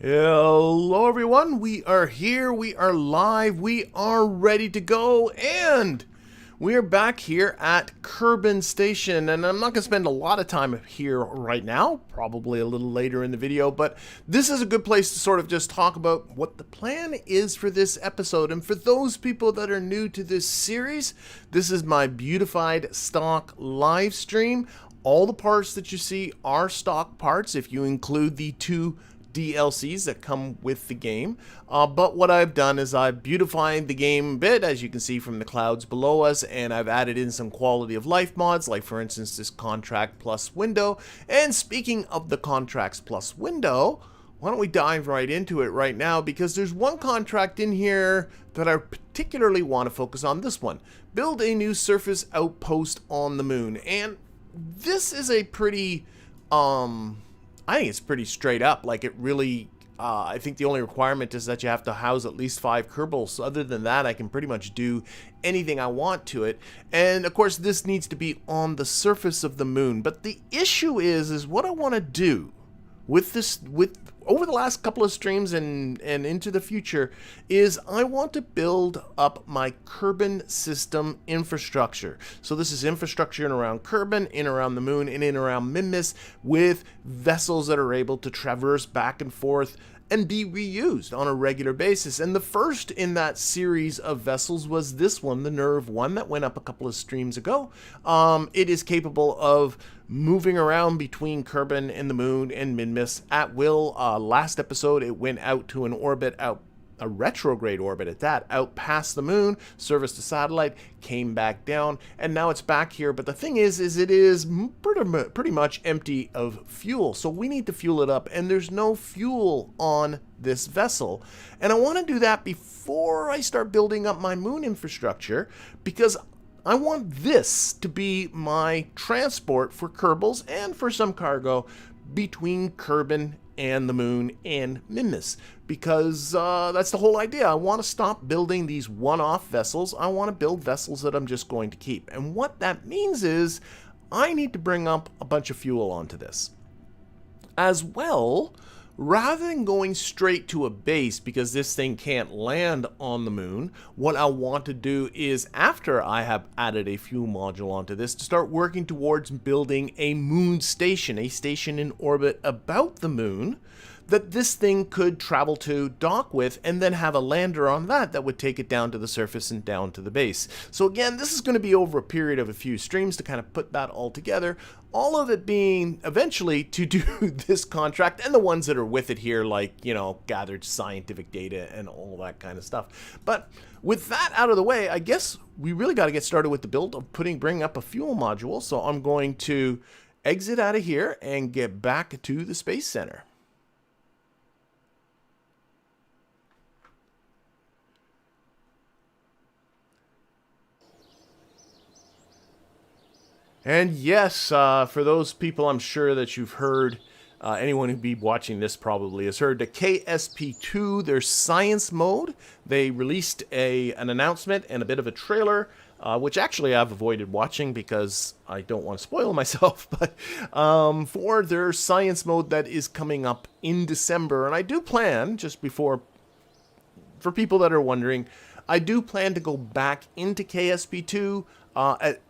Hello everyone, we are here, we are live, we are ready to go, and we are back here at Kerbin Station. And I'm not going to spend a lot of time here right now, probably a little later in the video, but this is a good place to sort of just talk about what the plan is for this episode. And for those people that are new to this series, this is my Beautified stock live stream. All the parts that you see are stock parts if you include the two DLCs that come with the game, but what I've done is I've beautified the game a bit, as you can see from the clouds below us, and I've added in some quality of life mods, like for instance this contract plus window. And speaking of the contracts plus window, why don't we dive right into it right now, because there's one contract in here that I particularly want to focus on. This one: build a new surface outpost on the moon. And this is a pretty I think it's pretty straight up. Like, it really, I think the only requirement is that you have to house at least 5 Kerbals. Other than that, I can pretty much do anything I want to it. And of course, this needs to be on the surface of the moon. But the issue is what I want to do with this, over the last couple of streams and into the future, is I want to build up my Kerbin system infrastructure. So this is infrastructure in around Kerbin, in around the moon, and in around Minmus, with vessels that are able to traverse back and forth and be reused on a regular basis. And the first in that series of vessels was this one, the Nerve 1, that went up a couple of streams ago. It is capable of moving around between Kerbin and the moon and Minmus at will. Last episode, it went out to an orbit, a retrograde orbit at that, out past the moon, serviced the satellite, came back down, and now it's back here. But the thing is it is pretty much empty of fuel, so we need to fuel it up, and there's no fuel on this vessel. And I want to do that before I start building up my moon infrastructure, because I want this to be my transport for Kerbals and for some cargo between Kerbin and the moon and Minmus, because that's the whole idea. I want to stop building these one-off vessels. I want to build vessels that I'm just going to keep. And what that means is I need to bring up a bunch of fuel onto this. As well, rather than going straight to a base, because this thing can't land on the moon, what I want to do is, after I have added a fuel module onto this, to start working towards building a moon station, a station in orbit about the moon, that this thing could travel to, dock with, and then have a lander on that would take it down to the surface and down to the base. So again, this is going to be over a period of a few streams to kind of put that all together. All of it being eventually to do this contract and the ones that are with it here, like, you know, gathered scientific data and all that kind of stuff. But with that out of the way, I guess we really got to get started with the build of bringing up a fuel module. So I'm going to exit out of here and get back to the Space Center. And yes, for those people, I'm sure that you've heard, anyone who'd be watching this probably has heard the KSP2, their science mode. They released an announcement and a bit of a trailer, which actually I've avoided watching because I don't want to spoil myself, but for their science mode that is coming up in December. And I do plan, just before, for people that are wondering, I do plan to go back into KSP2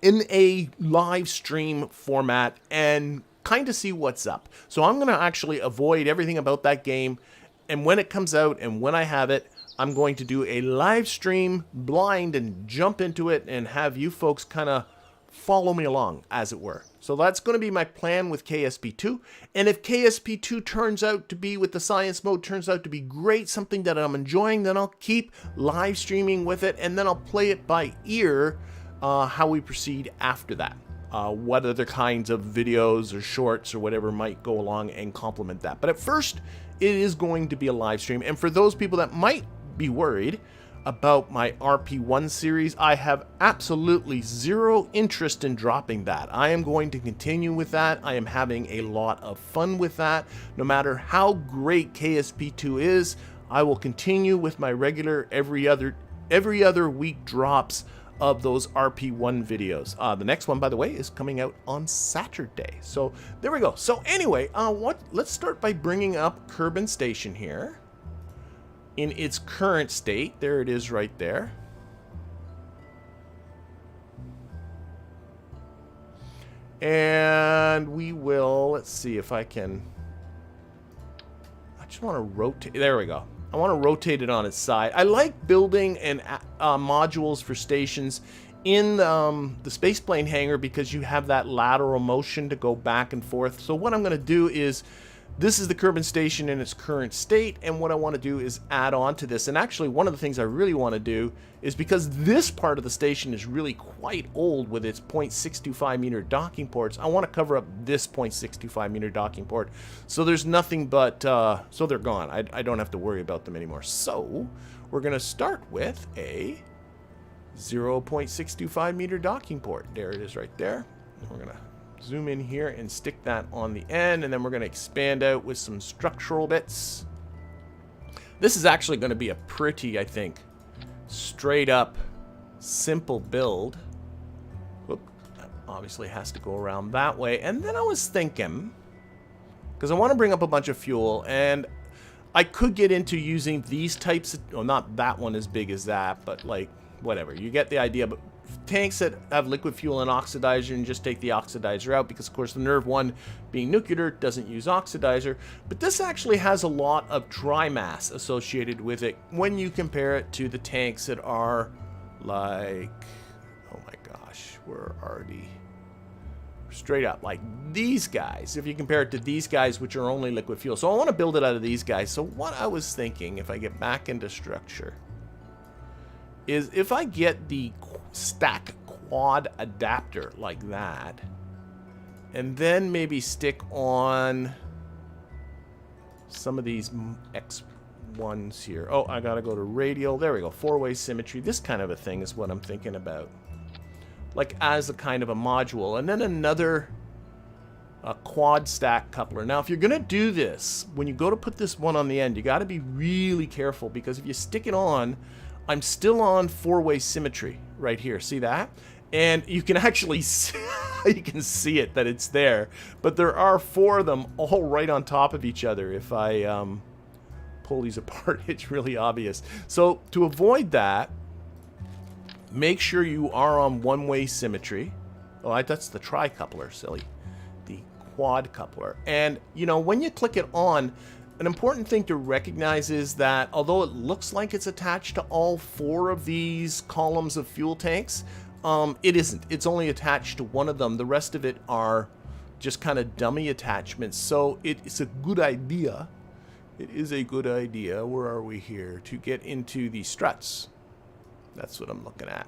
in a live stream format and kind of see what's up. So I'm going to actually avoid everything about that game, and when it comes out and when I have it, I'm going to do a live stream blind and jump into it and have you folks kind of follow me along, as it were. So that's going to be my plan with KSP2. And if KSP2 turns out to be, with the science mode, turns out to be great, something that I'm enjoying, then I'll keep live streaming with it, and then I'll play it by ear, how we proceed after that. What other kinds of videos or shorts or whatever might go along and complement that. But at first, it is going to be a live stream. And for those people that might be worried about my RP1 series, I have absolutely zero interest in dropping that. I am going to continue with that. I am having a lot of fun with that. No matter how great KSP2 is, I will continue with my regular every other week drops of those RP1 videos. The next one, by the way, is coming out on Saturday. So there we go. So anyway, let's start by bringing up Kerbin Station here in its current state. There it is right there. And we will, let's see if I can, I just want to rotate, there we go. I want to rotate it on its side. I like building modules for stations in the spaceplane hangar because you have that lateral motion to go back and forth. So what I'm going to do is, this is the Kerbin Station in its current state, and what I want to do is add on to this. And actually, one of the things I really want to do is, because this part of the station is really quite old with its 0.625 meter docking ports, I want to cover up this 0.625 meter docking port. So there's nothing but, so they're gone. I don't have to worry about them anymore. So we're going to start with a 0.625 meter docking port. There it is right there. And we're going to zoom in here and stick that on the end, and then we're going to expand out with some structural bits. This is actually going to be a pretty, I think, straight up simple build. Oop, that obviously has to go around that way. And then I was thinking, because I want to bring up a bunch of fuel, and I could get into using these types of, well, not that one as big as that, but like whatever, you get the idea. But tanks that have liquid fuel and oxidizer, and just take the oxidizer out, because of course the Nerv 1 being nuclear doesn't use oxidizer, but this actually has a lot of dry mass associated with it when you compare it to the tanks that are like, oh my gosh, we're already straight up like these guys, if you compare it to these guys which are only liquid fuel. So I want to build it out of these guys. So what I was thinking, if I get back into structure, is if I get the stack quad adapter like that, and then maybe stick on some of these X1s here. Oh, I gotta go to radial. There we go. Four-way symmetry. This kind of a thing is what I'm thinking about, like as a kind of a module. And then another quad stack coupler. Now if you're gonna do this, when you go to put this one on the end, you got to be really careful, because if you stick it on, I'm still on four-way symmetry right here. See that? And you can actually see, you can see it that it's there, but there are four of them all right on top of each other. If I pull these apart, it's really obvious. So to avoid that, make sure you are on one-way symmetry. Oh, that's the tri-coupler, silly. The quad coupler. And, you know, when you click it on, an important thing to recognize is that although it looks like it's attached to all four of these columns of fuel tanks, it isn't. It's only attached to one of them. The rest of it are just kind of dummy attachments. So it's a good idea. It is a good idea. Where are we here? To get into the struts. That's what I'm looking at.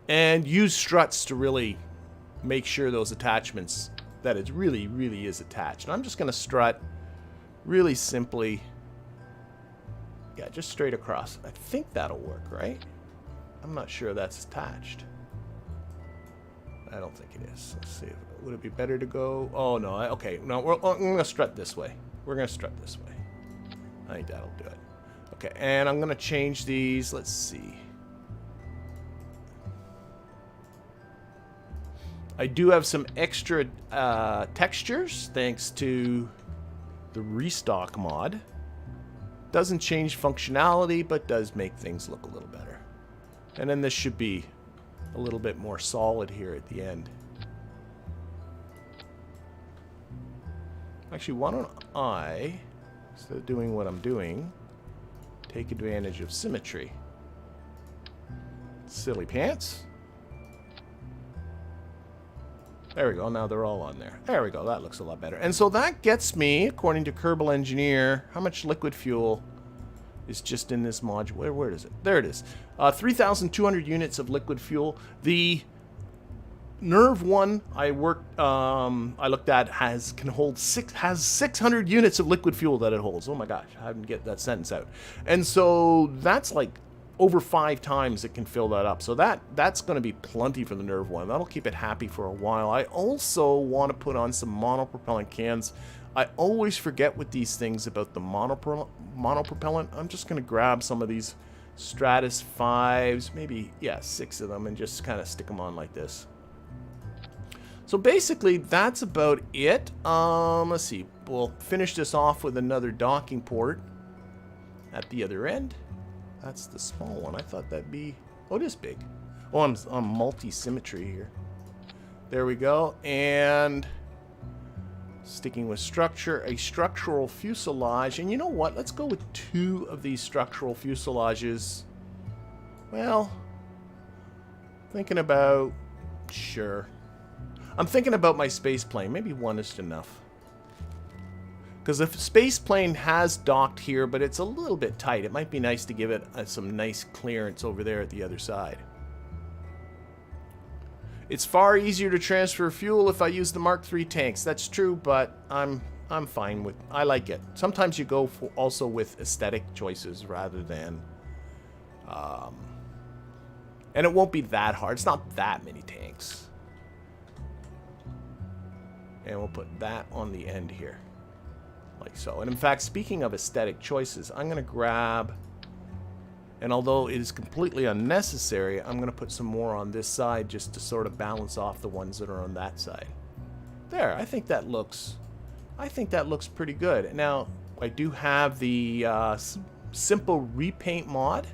And use struts to really make sure those attachments, that it really, really is attached. And I'm just going to strut really simply, yeah, just straight across. I think that'll work, right? I'm not sure that's attached. I don't think it is. Let's see. Would it be better to go? Oh, no. Okay. No, I'm going to strut this way. We're going to strut this way. I think that'll do it. Okay. And I'm going to change these. Let's see. I do have some extra textures thanks to the ReStock mod. Doesn't change functionality, but does make things look a little better. And then this should be a little bit more solid here at the end. Actually, why don't I, instead of doing what I'm doing, take advantage of symmetry. Silly pants. There we go. Now they're all on there. There we go. That looks a lot better. And so that gets me, according to Kerbal Engineer, how much liquid fuel is just in this module. Where is it? There it is. 3,200 units of liquid fuel. The Nerv 1 I looked at has 600 units of liquid fuel that it holds. Oh my gosh, I haven't get that sentence out. And so that's like over 5 times it can fill that up. So that's going to be plenty for the Nerv 1. That'll keep it happy for a while. I also want to put on some monopropellant cans. I always forget with these things about the monopropellant. I'm just going to grab some of these Stratus 5s, maybe, yeah, 6 of them, and just kind of stick them on like this. So basically, that's about it. Let's see. We'll finish this off with another docking port at the other end. That's the small one. I thought that'd be... Oh, it is big. Oh, I'm multi-symmetry here. There we go. And sticking with structure, a structural fuselage. And you know what? Let's go with 2 of these structural fuselages. Well, thinking about... Sure. I'm thinking about my space plane. Maybe 1 is enough. Because the space plane has docked here, but it's a little bit tight. It might be nice to give it some nice clearance over there at the other side. It's far easier to transfer fuel if I use the Mark III tanks. That's true, but I'm fine with... I like it. Sometimes you go for also with aesthetic choices rather than... and it won't be that hard. It's not that many tanks. And we'll put that on the end here. Like so. And in fact, speaking of aesthetic choices, I'm going to grab... And although it is completely unnecessary, I'm going to put some more on this side just to sort of balance off the ones that are on that side. There, I think that looks pretty good. Now, I do have the simple repaint mod.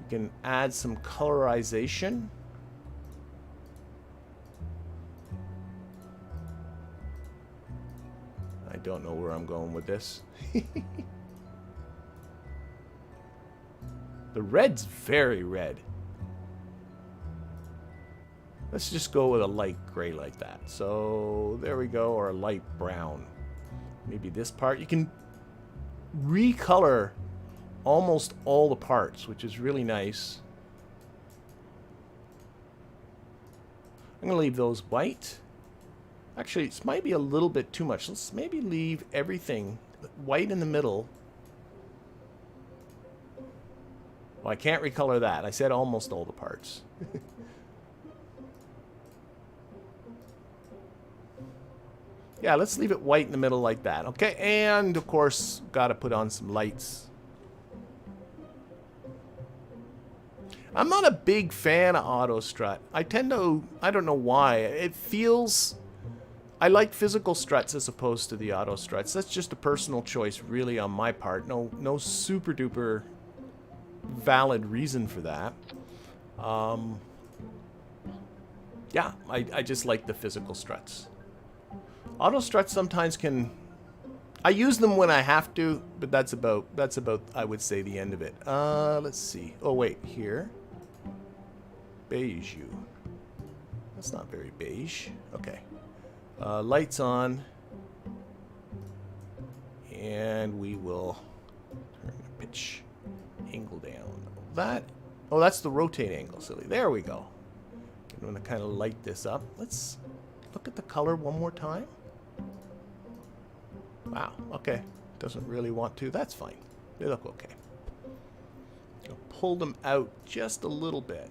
You can add some colorization. I don't know where I'm going with this. The red's very red. Let's just go with a light gray like that. So there we go, or a light brown. Maybe this part. You can recolor almost all the parts, which is really nice. I'm going to leave those white. Actually, this might be a little bit too much. Let's maybe leave everything white in the middle. Well, I can't recolor that. I said almost all the parts. Yeah, let's leave it white in the middle like that. Okay, and of course, got to put on some lights. I'm not a big fan of auto strut. I tend to, I don't know why. It feels... I like physical struts as opposed to the auto struts. That's just a personal choice, really, on my part. No super duper valid reason for that. Yeah, I just like the physical struts. Auto struts sometimes can... I use them when I have to, but that's about I would say the end of it. Let's see. Oh wait, here. Beige. That's not very beige. Okay. Lights on. And we will turn the pitch angle down. That, oh, that's the rotate angle, silly. There we go. I'm going to kind of light this up. Let's look at the color one more time. Wow, okay. Doesn't really want to. That's fine. They look okay. I'll pull them out just a little bit.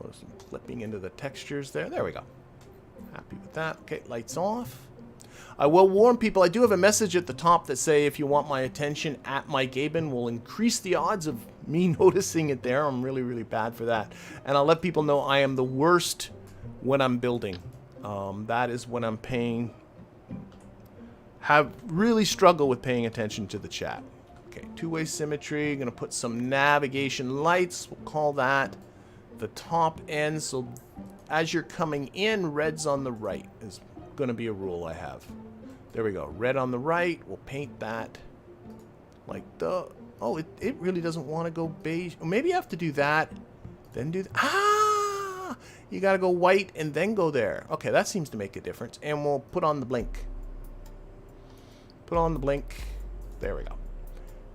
Notice them clipping into the textures there. There we go. Happy with that. Okay, lights off. I will warn people, I do have a message at the top that say if you want my attention, at Mike Aben will increase the odds of me noticing it there. I'm really, really bad for that. And I'll let people know I am the worst when I'm building. That is when I'm have really struggled with paying attention to the chat. Okay, two-way symmetry. Gonna put some navigation lights. We'll call that the top end. So as you're coming in, red's on the right is gonna be a rule I have. There we go. Red on the right. We'll paint that like the... Oh, it really doesn't want to go beige. Or maybe you have to do that, then do... Ah! You got to go white and then go there. Okay, that seems to make a difference. And we'll put on the blink. Put on the blink. There we go.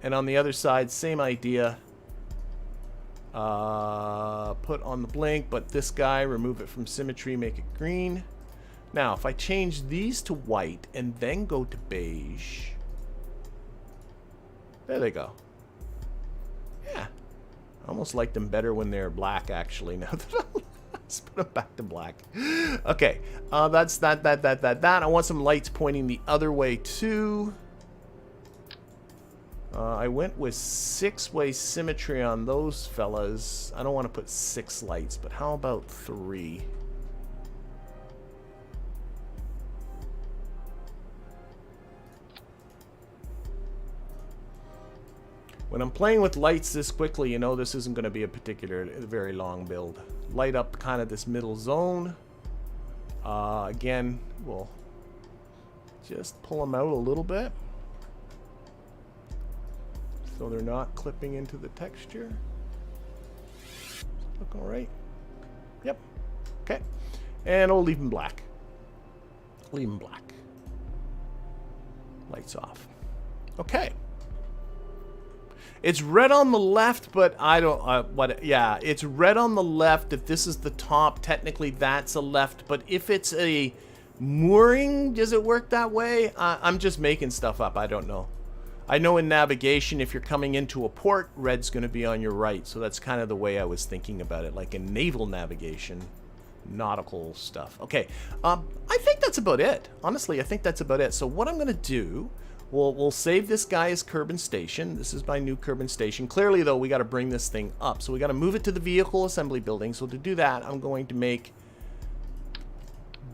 And on the other side, same idea. Put on the blink, but this guy, remove it from symmetry, make it green. Now, if I change these to white and then go to beige, there they go. Yeah, I almost like them better when they're black, actually. Now that let's put them back to black. Okay, that's that. I want some lights pointing the other way too. I went with 6-way symmetry on those fellas. I don't want to put 6 lights, but how about 3? When I'm playing with lights this quickly, you know this isn't going to be a very long build. Light up kind of this middle zone. Again, we'll just pull them out a little bit, so they're not clipping into the texture. Look all right. Yep. Okay. And I'll leave them black. Leave them black. Lights off. Okay. It's red on the left, but I don't, yeah, it's red on the left. If this is the top, technically that's a left, but if it's a mooring, does it work that way? I'm just making stuff up. I don't know. I know in navigation, if you're coming into a port, red's going to be on your right. So that's kind of the way I was thinking about it, like in naval navigation, nautical stuff. Okay, I think that's about it. Honestly, I think that's about it. So what I'm going to do, we'll save this guy as Kerbin Station. This is my new Kerbin Station. Clearly, though, we got to bring this thing up. So we got to move it to the vehicle assembly building. So to do that, I'm going to make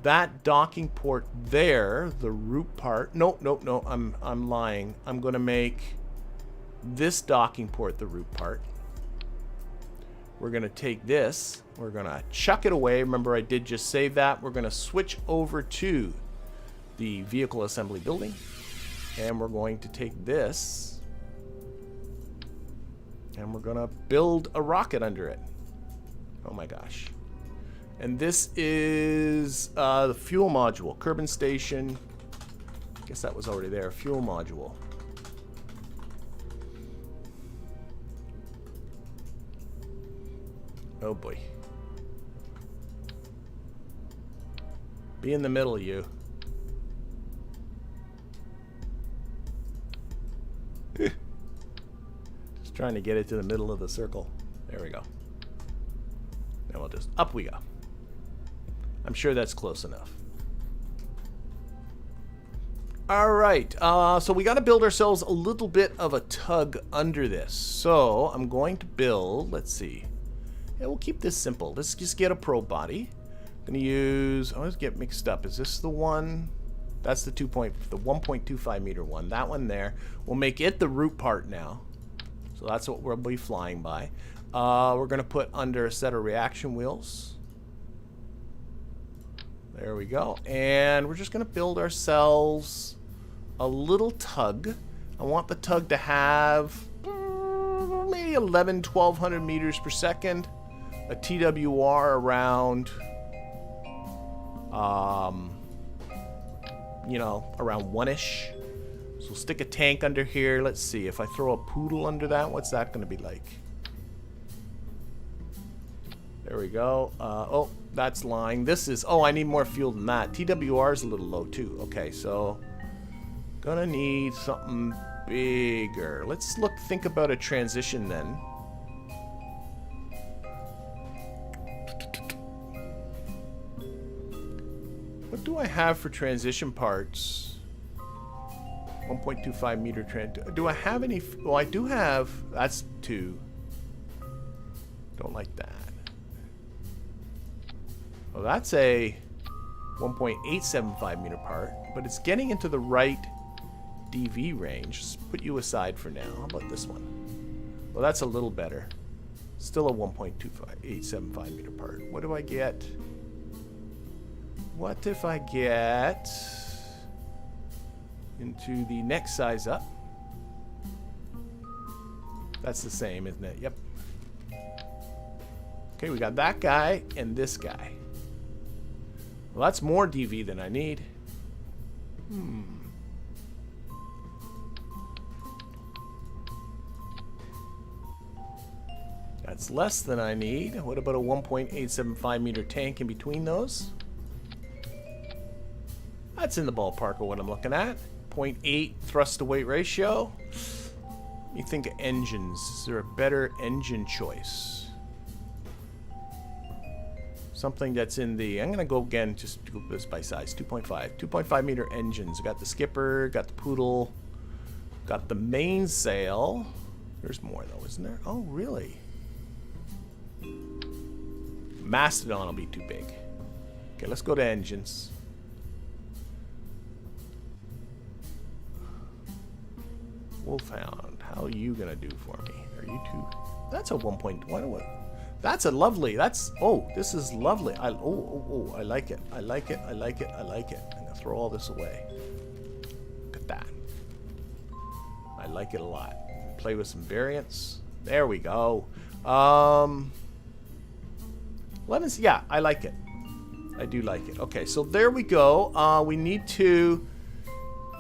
that docking port there, the root part. No, I'm lying. I'm going to make this docking port the root part. We're going to take this. We're going to chuck it away. Remember, I did just save that. We're going to switch over to the vehicle assembly building. And we're going to take this. And we're going to build a rocket under it. Oh my gosh. And this is the fuel module. Kerbin Station. I guess that was already there. Fuel module. Oh boy. Be in the middle, you. Just trying to get it to the middle of the circle. There we go. Now we'll just, up we go. I'm sure that's close enough. All right, so we got to build ourselves a little bit of a tug under this. So I'm going to build, let's see. Yeah, we'll keep this simple. Let's just get a probe body. I'm going to use, I always get mixed up. Is this the one? That's the 1.25 meter one. That one there. We'll make it the root part now. So that's what we'll be flying by. We're going to put under a set of reaction wheels. There we go. And we're just going to build ourselves a little tug. I want the tug to have maybe 1,100 meters per second. A TWR around, you know, around 1-ish. So we'll stick a tank under here. Let's see. If I throw a poodle under that, what's that going to be like? There we go. Oh, that's lying. This is... Oh, I need more fuel than that. TWR is a little low, too. Okay, so... Gonna need something bigger. Let's think about a transition, then. What do I have for transition parts? 1.25 meter do I have any... Well, I do have... That's 2. Don't like that. Well, that's a 1.875 meter part, but it's getting into the right DV range. Just put you aside for now. How about this one? Well, that's a little better. Still a 1.875 meter part. What do I get? What if I get into the next size up? That's the same, isn't it? Yep. Okay, we got that guy and this guy. Well, that's more DV than I need. That's less than I need. What about a 1.875 meter tank in between those? That's in the ballpark of what I'm looking at. 0.8 thrust to weight ratio. Let me think of engines. Is there a better engine choice? Something that's in the... I'm going to go again, just go this by size. 2.5. 2.5 meter engines. Got the skipper, got the poodle, Got the mainsail. There's more though, isn't there? Oh, really? Mastodon will be too big. Okay, let's go to engines. Wolfhound, how are you gonna do for me? Are you too? That's a 1.1. That's a lovely. That's this is lovely. I like it. I like it. I like it. I like it. I'm gonna throw all this away. Look at that. I like it a lot. Play with some variants. There we go. Lemons. Yeah, I like it. I do like it. Okay, so there we go. We need to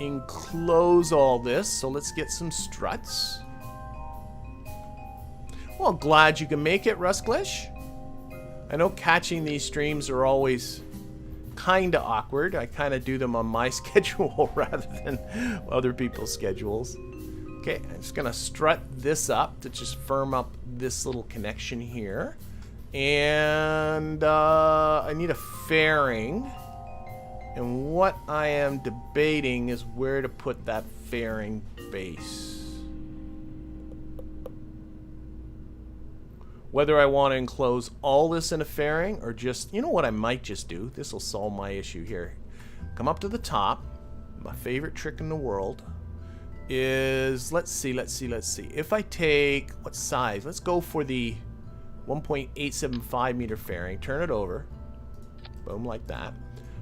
enclose all this. So let's get some struts. Well, glad you can make it, Rusklish. I know catching these streams are always kind of awkward. I kind of do them on my schedule rather than other people's schedules. Okay, I'm just going to strut this up to just firm up this little connection here. And I need a fairing. And what I am debating is where to put that fairing base. Whether I want to enclose all this in a fairing or just, you know what I might just do? This will solve my issue here. Come up to the top. My favorite trick in the world is, let's see. If I take, what size? Let's go for the 1.875 meter fairing. Turn it over. Boom, like that.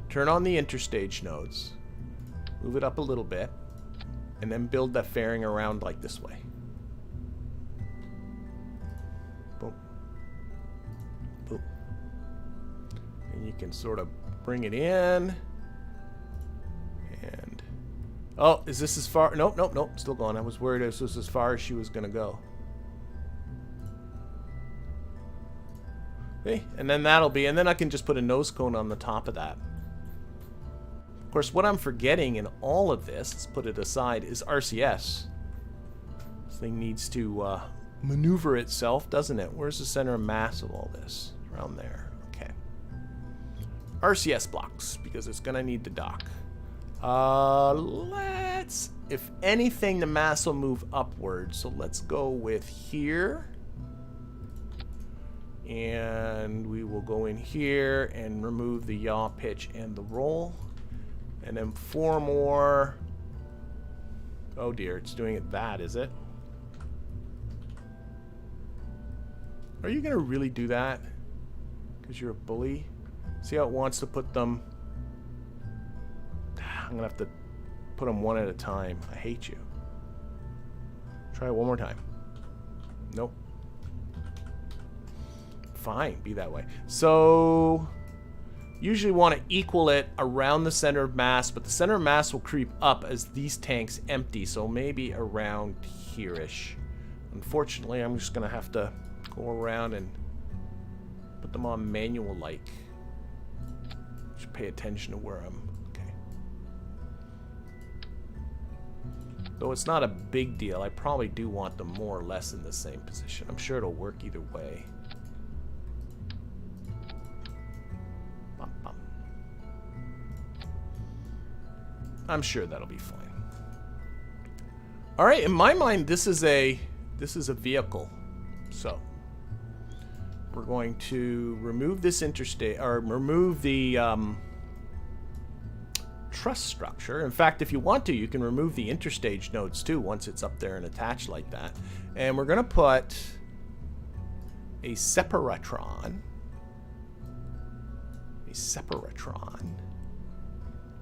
Turn on the interstage nodes. Move it up a little bit. And then build that fairing around like this way. Boom. Boom. And you can sort of bring it in. And... oh, is this as far? Nope, nope, nope. Still going. I was worried this was as far as she was going to go. Okay, and then that'll be... and then I can just put a nose cone on the top of that. Of course, what I'm forgetting in all of this, let's put it aside, is RCS. This thing needs to maneuver itself, doesn't it? Where's the center of mass of all this? Around there. Okay. RCS blocks, because it's going to need to dock. Let's... if anything, the mass will move upward. So let's go with here. And we will go in here and remove the yaw, pitch, and the roll. And then 4 more. Oh dear, it's doing it that, is it? Are you going to really do that? Because you're a bully? See how it wants to put them... I'm going to have to put them one at a time. I hate you. Try it one more time. Nope. Fine, be that way. So... usually want to equal it around the center of mass, but the center of mass will creep up as these tanks empty, so maybe around here-ish. Unfortunately, I'm just going to have to go around and put them on manual-like. Just pay attention to where I'm... okay. Though it's not a big deal, I probably do want them more or less in the same position. I'm sure it'll work either way. I'm sure that'll be fine. All right, in my mind, this is a vehicle. So we're going to remove this interstate, or remove the truss structure. In fact, if you want to, you can remove the interstage nodes too once it's up there and attached like that. And we're going to put a separatron.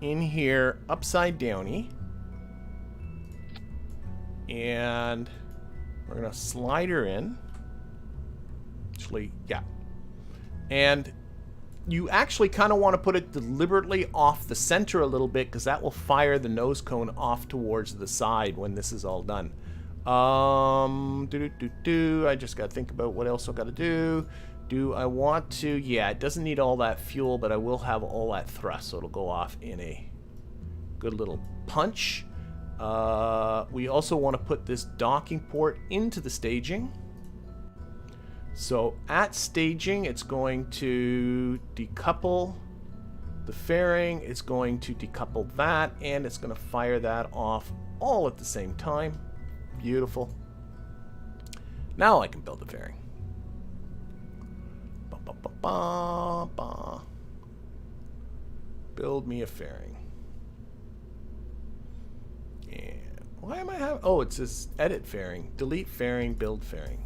In here, upside downy, and we're gonna slide her in. Actually, yeah. And you actually kind of want to put it deliberately off the center a little bit, because that will fire the nose cone off towards the side when this is all done. I just gotta think about what else I gotta do. Do I want to... yeah, it doesn't need all that fuel, but I will have all that thrust, so it'll go off in a good little punch. We also want to put this docking port into the staging. So at staging, it's going to decouple the fairing, it's going to decouple that, and it's going to fire that off all at the same time. Beautiful. Now I can build a fairing. Ba, ba, ba, ba, ba. Build me a fairing. And why am I having... Oh, it says edit fairing. Delete fairing, build fairing.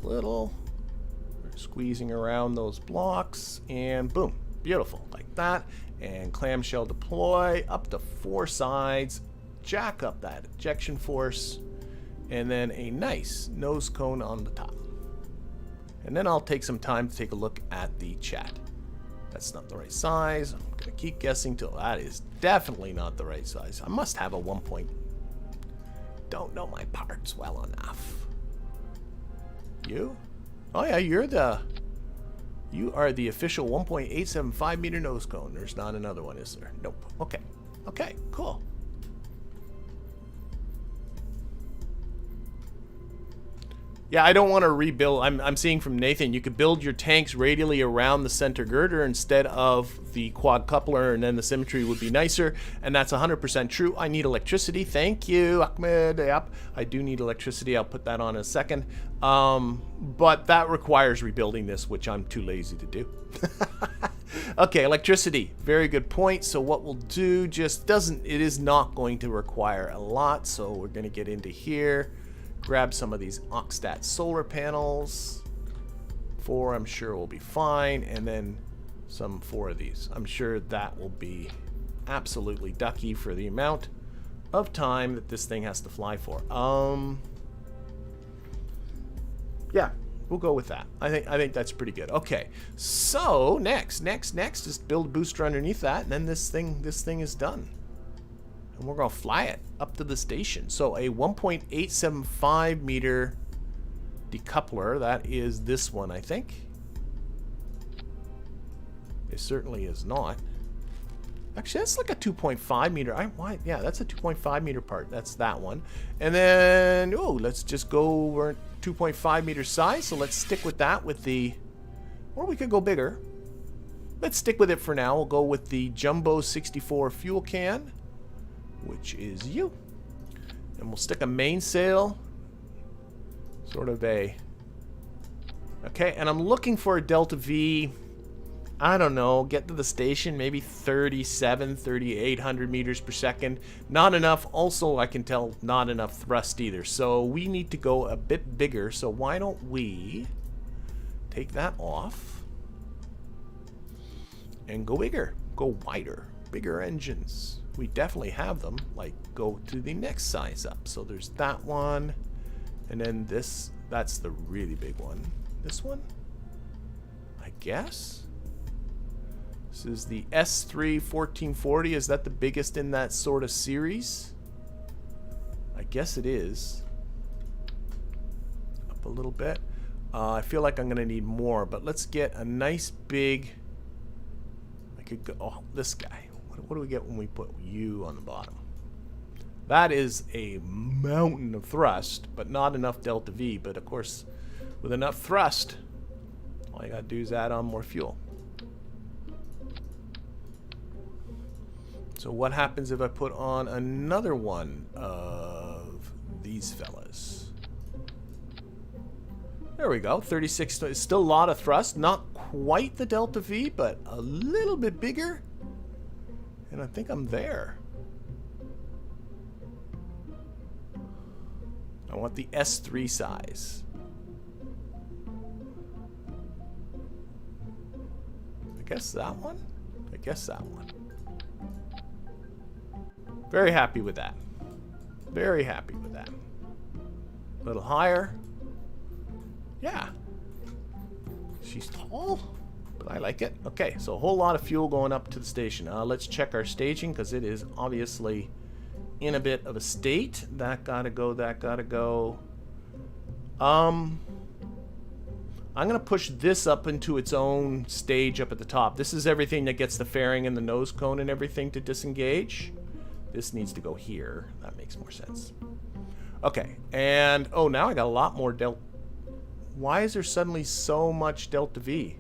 Little, we're squeezing around those blocks, and boom, beautiful, like that. And clamshell deploy up to 4 sides, jack up that ejection force, and then a nice nose cone on the top. And then I'll take some time to take a look at the chat. That's not the right size. I'm gonna keep guessing till that is definitely not the right size. I must have a 1 point. Don't know my parts well enough. You? Oh yeah, you are the official 1.875 meter nose cone. There's not another one, is there? Nope. Okay. Okay, cool. Yeah, I don't want to rebuild. I'm seeing from Nathan, you could build your tanks radially around the center girder instead of the quadcoupler, and then the symmetry would be nicer. And that's 100% true. I need electricity. Thank you, Ahmed. Yep, I do need electricity. I'll put that on in a second. But that requires rebuilding this, which I'm too lazy to do. Okay, electricity. Very good point. So what we'll do it is not going to require a lot. So we're going to get into here. Grab some of these Oxstat solar panels. 4, I'm sure will be fine. And then some 4 of these. I'm sure that will be absolutely ducky for the amount of time that this thing has to fly for. Yeah, we'll go with that. I think that's pretty good. Okay, so next, just build a booster underneath that, and then this thing is done. And we're going to fly it up to the station. So a 1.875 meter decoupler. That is this one, I think. It certainly is not. Actually, that's like a 2.5 meter. Yeah, that's a 2.5 meter part. That's that one. And then, oh, let's just go. We're at 2.5 meter size. So let's stick with that with the... Or we could go bigger. Let's stick with it for now. We'll go with the Jumbo 64 fuel can, which is you. And we'll stick a mainsail. Sort of a... Okay, and I'm looking for a Delta V. I don't know, get to the station, maybe 3,800 meters per second. Not enough. Also, I can tell not enough thrust either. So we need to go a bit bigger. So why don't we take that off and go bigger, go wider, bigger engines. We definitely have them. Like, go to the next size up. So there's that one. And then this, that's the really big one. This one, I guess. This is the S3 1440. Is that the biggest in that sort of series? I guess it is. Up a little bit. I feel like I'm going to need more, but let's get a nice big... I could go... Oh, this guy. What do we get when we put you on the bottom? That is a mountain of thrust, but not enough Delta V. But of course, with enough thrust, all you got to do is add on more fuel. So what happens if I put on another one of these fellas? There we go. 36. It's still a lot of thrust. Not quite the Delta V, but a little bit bigger. And I think I'm there. I want the S3 size. I guess that one? I guess that one. Very happy with that. Very happy with that. A little higher. Yeah. She's tall, but I like it. Okay, so a whole lot of fuel going up to the station. Let's check our staging because it is obviously in a bit of a state. That gotta go, that gotta go. I'm gonna push this up into its own stage up at the top. This is everything that gets the fairing and the nose cone and everything to disengage. This needs to go here. That makes more sense. Okay, and oh, now I got a lot more delta. Why is there suddenly so much delta V?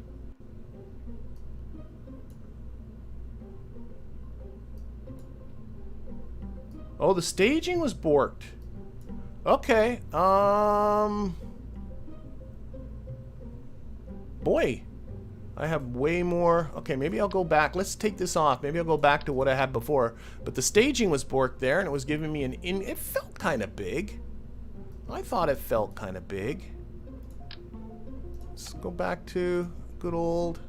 Oh, the staging was borked. Okay, boy, I have way more. Okay, maybe I'll go back. Let's take this off. Maybe I'll go back to what I had before. But the staging was borked there, and it was giving me it felt kind of big. I thought it felt kind of big. Let's go back to good old.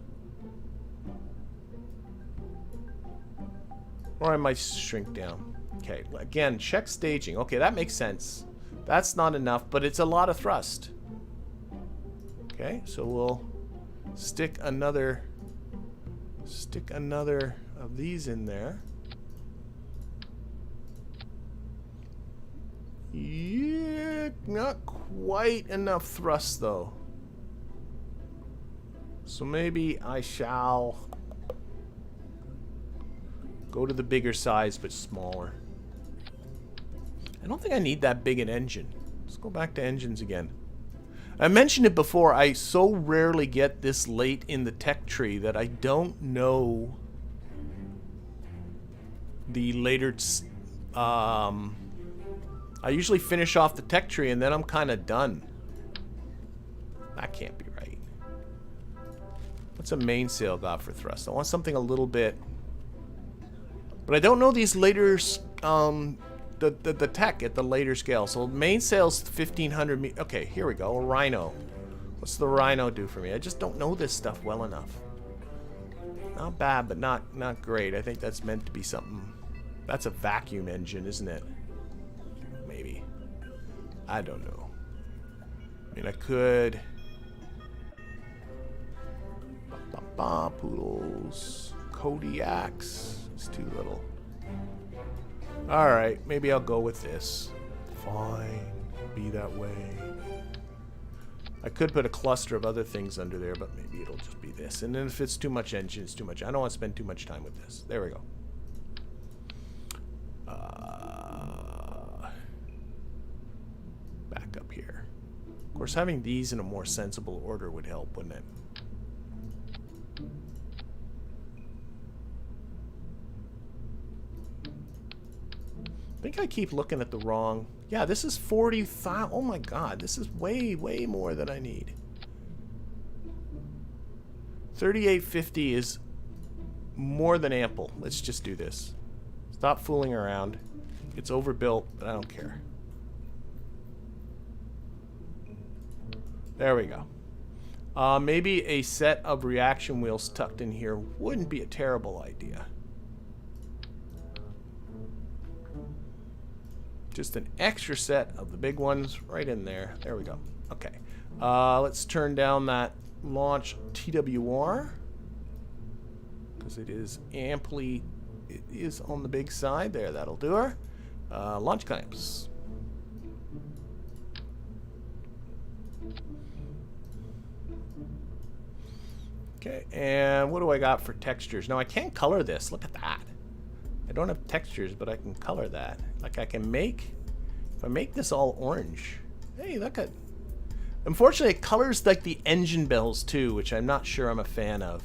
Or I might shrink down. Okay, again, check staging. Okay, that makes sense. That's not enough, but it's a lot of thrust. Okay, so we'll stick another of these in there. Yeah, not quite enough thrust though. So maybe I shall go to the bigger size but smaller. I don't think I need that big an engine. Let's go back to engines again. I mentioned it before, I so rarely get this late in the tech tree that I don't know the later... I usually finish off the tech tree and then I'm kind of done. That can't be right. What's a mainsail got for thrust? I want something a little bit... But I don't know these later... The tech at the later scale. So mainsail's 1500 meters. Okay, here we go. A Rhino. What's the Rhino do for me? I just don't know this stuff well enough. Not bad, but not great. I think that's meant to be something. That's a vacuum engine, isn't it? Maybe. I don't know. I mean, I could. Poodles. Kodiaks. It's too little. Alright, maybe I'll go with this. Fine. Be that way. I could put a cluster of other things under there, but maybe it'll just be this. And then if it's too much engine, it's too much. I don't want to spend too much time with this. There we go. Back up here. Of course, having these in a more sensible order would help, wouldn't it? I think I keep looking at the wrong... Yeah, this is 40,000. Oh my god, this is way, way more than I need. 3850 is more than ample. Let's just do this. Stop fooling around. It's overbuilt, but I don't care. There we go. Maybe a set of reaction wheels tucked in here wouldn't be a terrible idea. Just an extra set of the big ones right in there. There we go. Okay. Let's turn down that launch TWR. Because it is amply... It is on the big side. There, that'll do her. Launch clamps. Okay, and what do I got for textures? Now, I can't color this. Look at that. I don't have textures, but I can color that. Like I can make, if I make this all orange. Hey, look at, unfortunately it colors like the engine bells too, which I'm not sure I'm a fan of.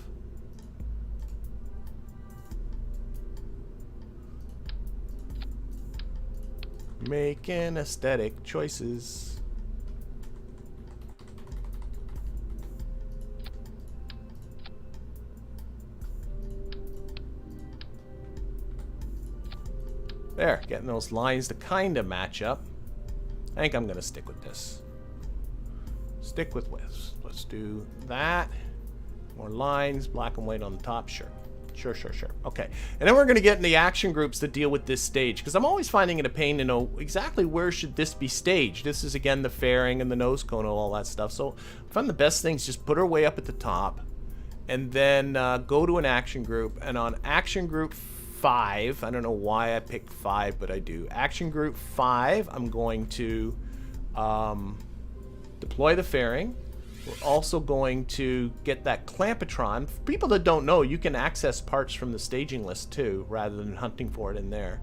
Making aesthetic choices. There, getting those lines to kind of match up. I think I'm going to stick with this. Stick with this. Let's do that. More lines, black and white on the top. Sure. Sure. Okay. And then we're going to get in the action groups to deal with this stage. Because I'm always finding it a pain to know exactly where should this be staged. This is, again, the fairing and the nose cone and all that stuff. So I find the best thing is just put her way up at the top. And then go to an action group. And on action group 5, I don't know why I picked 5, but I do. Action group 5, I'm going to deploy the fairing. We're also going to get that clampatron. For people that don't know, you can access parts from the staging list too, rather than hunting for it in there.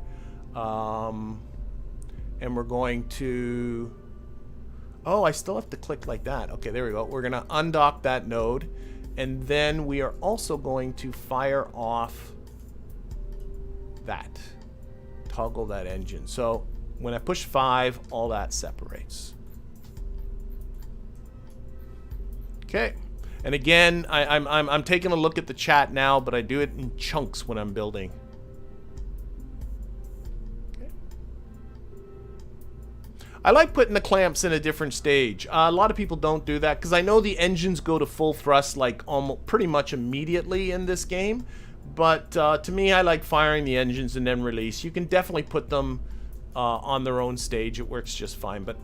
And we're going to... Oh, I still have to click like that. Okay, there we go. We're going to undock that node. And then we are also going to fire off that. Toggle that engine. So when I push 5, all that separates. Okay. And again, I'm taking a look at the chat now, but I do it in chunks when I'm building. I like putting the clamps in a different stage. A lot of people don't do that because I know the engines go to full thrust like almost pretty much immediately in this game. But to me, I like firing the engines and then release. You can definitely put them on their own stage. It works just fine. But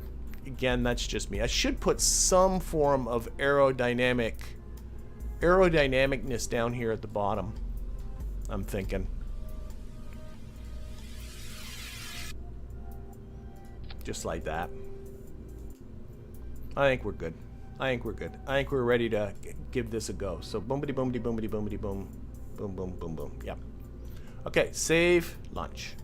again, that's just me. I should put some form of aerodynamicness down here at the bottom, I'm thinking. Just like that. I think we're good. I think we're good. I think we're ready to give this a go. So boomity boomity boomity boomity boom. Boom boom boom boom. Yep. Okay, save, launch.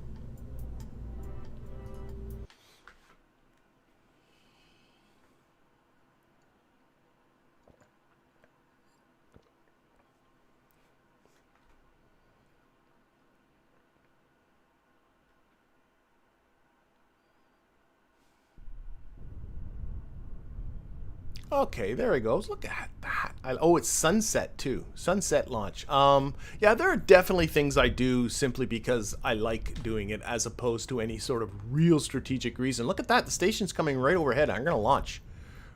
Okay, there he goes. Look at that. Oh, it's sunset too. Sunset launch. Yeah, there are definitely things I do simply because I like doing it as opposed to any sort of real strategic reason. Look at that. The station's coming right overhead. I'm going to launch.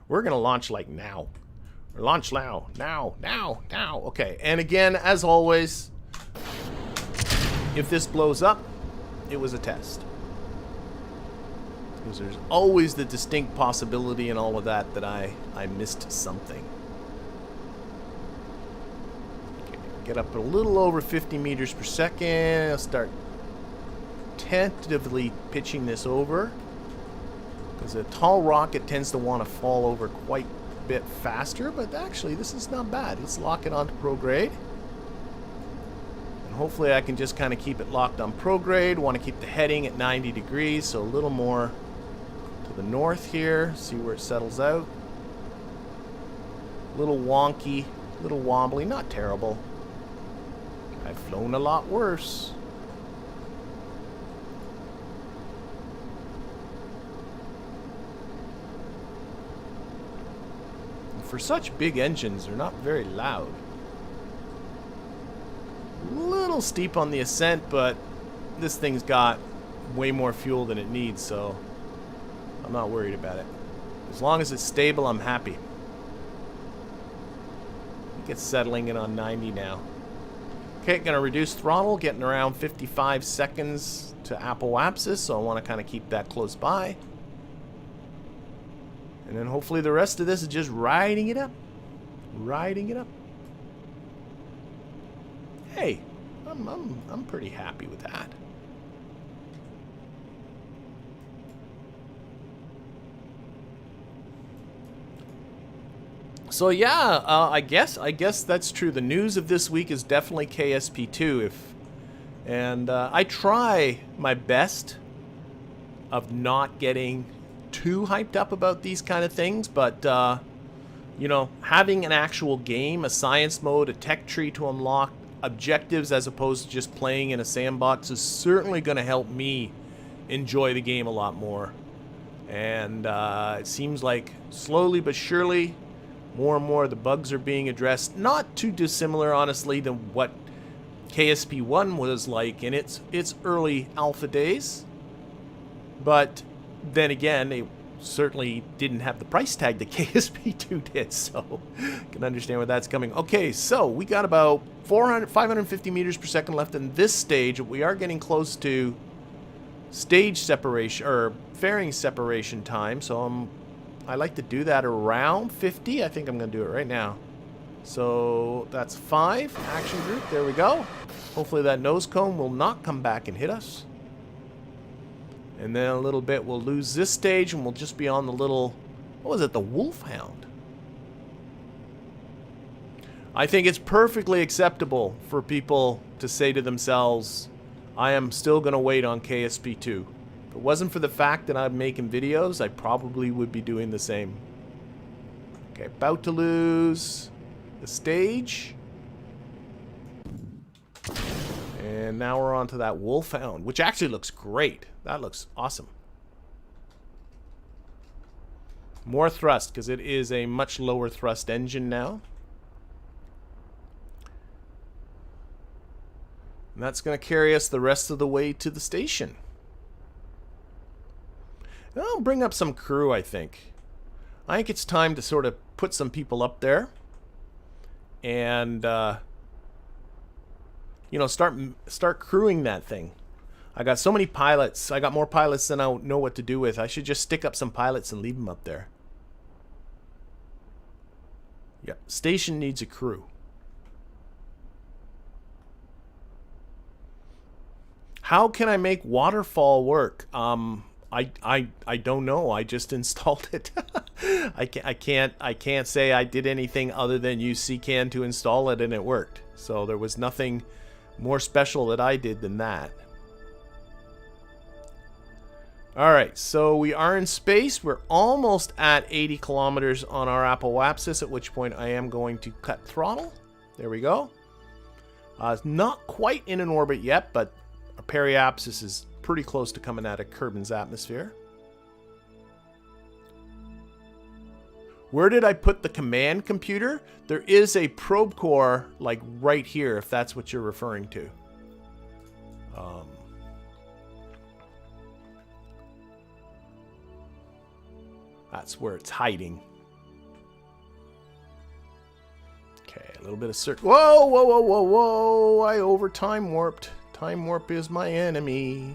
We're going to launch like now. Launch now. Now. Now. Now. Okay. And again, as always, if this blows up, it was a test. Because there's always the distinct possibility in all of that that I missed something. Okay, get up a little over 50 meters per second. I'll start tentatively pitching this over. Because a tall rocket tends to want to fall over quite a bit faster. But actually, this is not bad. Let's lock it onto prograde. And hopefully I can just kind of keep it locked on prograde. Want to keep the heading at 90 degrees, so a little more to the north here, see where it settles out. A little wonky, a little wobbly, not terrible. I've flown a lot worse. And for such big engines, they're not very loud. A little steep on the ascent, but this thing's got way more fuel than it needs, so I'm not worried about it. As long as it's stable, I'm happy. It gets settling in on 90 now. Okay, gonna reduce throttle, getting around 55 seconds to apoapsis, so I want to kind of keep that close by. And then hopefully the rest of this is just riding it up. Riding it up. Hey, I'm pretty happy with that. So yeah, I guess that's true. The news of this week is definitely KSP2. And I try my best of not getting too hyped up about these kind of things, but you know, having an actual game, a science mode, a tech tree to unlock, objectives as opposed to just playing in a sandbox is certainly going to help me enjoy the game a lot more. And it seems like slowly but surely, more and more the bugs are being addressed. Not too dissimilar, honestly, than what KSP1 was like in its early alpha days. But then again, they certainly didn't have the price tag that KSP2 did, so you can understand where that's coming. Okay, so we got about 550 meters per second left in this stage. We are getting close to stage separation, or fairing separation time, so I like to do that around 50. I think I'm going to do it right now. So that's 5. Action group. There we go. Hopefully that nose cone will not come back and hit us. And then a little bit we'll lose this stage and we'll just be on the little... What was it? The Wolfhound. I think it's perfectly acceptable for people to say to themselves, I am still going to wait on KSP2. If it wasn't for the fact that I'm making videos, I probably would be doing the same. Okay, about to lose the stage. And now we're on to that Wolfhound, which actually looks great. That looks awesome. More thrust, because it is a much lower thrust engine now. And that's going to carry us the rest of the way to the station. And I'll bring up some crew, I think. I think it's time to sort of put some people up there. And, you know, start crewing that thing. I got so many pilots. I got more pilots than I know what to do with. I should just stick up some pilots and leave them up there. Yep, station needs a crew. How can I make Waterfall work? I don't know. I just installed it. I can't say I did anything other than use CCAN to install it and it worked. So there was nothing more special that I did than that. Alright, so we are in space. We're almost at 80 kilometers on our apoapsis, at which point I am going to cut throttle. There we go. It's not quite in an orbit yet, but our periapsis is pretty close to coming out of Kerbin's atmosphere. Where did I put the command computer? There is a probe core, like right here, if that's what you're referring to. That's where it's hiding. Okay, a little bit of circle. Whoa, whoa, whoa, whoa, whoa! I over time warped. Time warp is my enemy.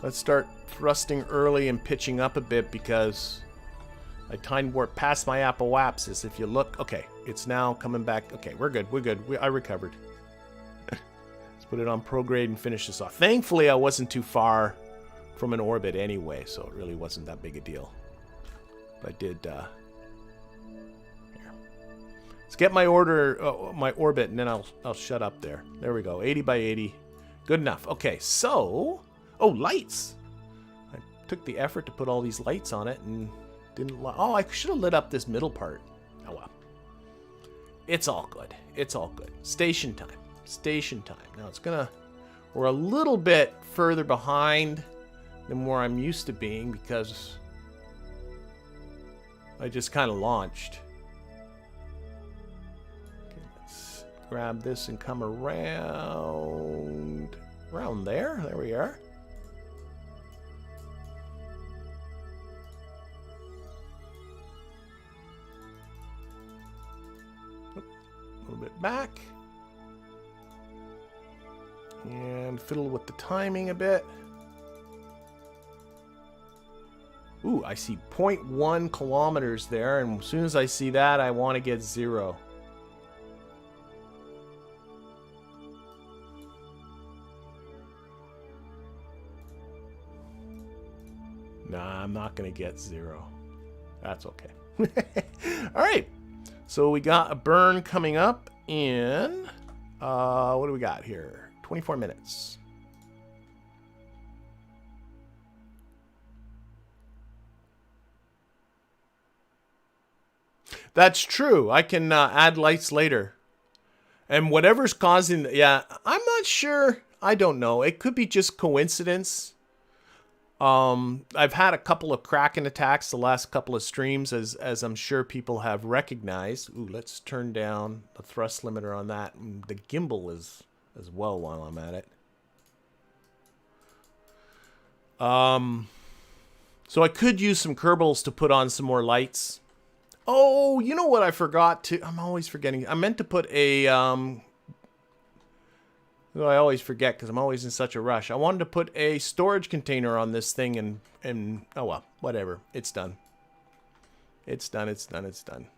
Let's start thrusting early and pitching up a bit because I time warped past my apoapsis. If you look, okay, it's now coming back. Okay, we're good. We're good. I recovered. Let's put it on prograde and finish this off. Thankfully, I wasn't too far from an orbit anyway, so it really wasn't that big a deal. But I did. Here. Let's get my my orbit, and then I'll shut up there. There we go. 80 by 80. Good enough. Okay, so oh, lights. I took the effort to put all these lights on it and didn't. Oh, I should have lit up this middle part. Oh well. It's all good. It's all good. Station time. Station time. Now it's gonna. We're a little bit further behind than where I'm used to being because I just kind of launched. Okay, let's grab this and come around there. There we are. A little bit back. And fiddle with the timing a bit. Ooh, I see 0.1 kilometers there, and as soon as I see that, I want to get 0. Nah, I'm not going to get 0. That's okay. All right. So we got a burn coming up in, what do we got here? 24 minutes. That's true. I can add lights later. And whatever's causing... Yeah, I'm not sure. I don't know. It could be just coincidence. I've had a couple of Kraken attacks the last couple of streams, as I'm sure people have recognized. Ooh, let's turn down the thrust limiter on that. The gimbal is as well while I'm at it. So I could use some Kerbals to put on some more lights. Oh, you know what I forgot to... I'm always forgetting. I meant to put a... I always forget because I'm always in such a rush. I wanted to put a storage container on this thing and... Oh, well. Whatever. It's done. It's done. It's done. It's done.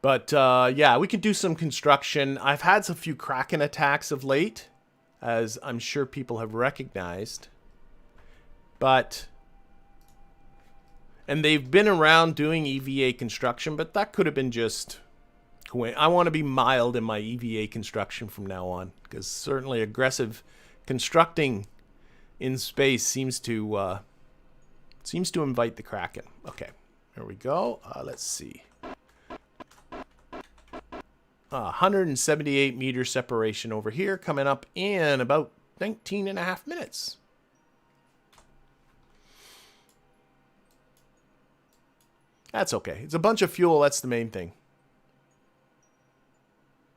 But, yeah, we can do some construction. I've had a few Kraken attacks of late, as I'm sure people have recognized. But, and they've been around doing EVA construction, but that could have been just I want to be mild in my EVA construction from now on, because certainly aggressive constructing in space seems to invite the Kraken. Okay, there we go. Let's see. 178 meter separation over here, coming up in about 19.5 minutes. That's okay. It's a bunch of fuel. That's the main thing.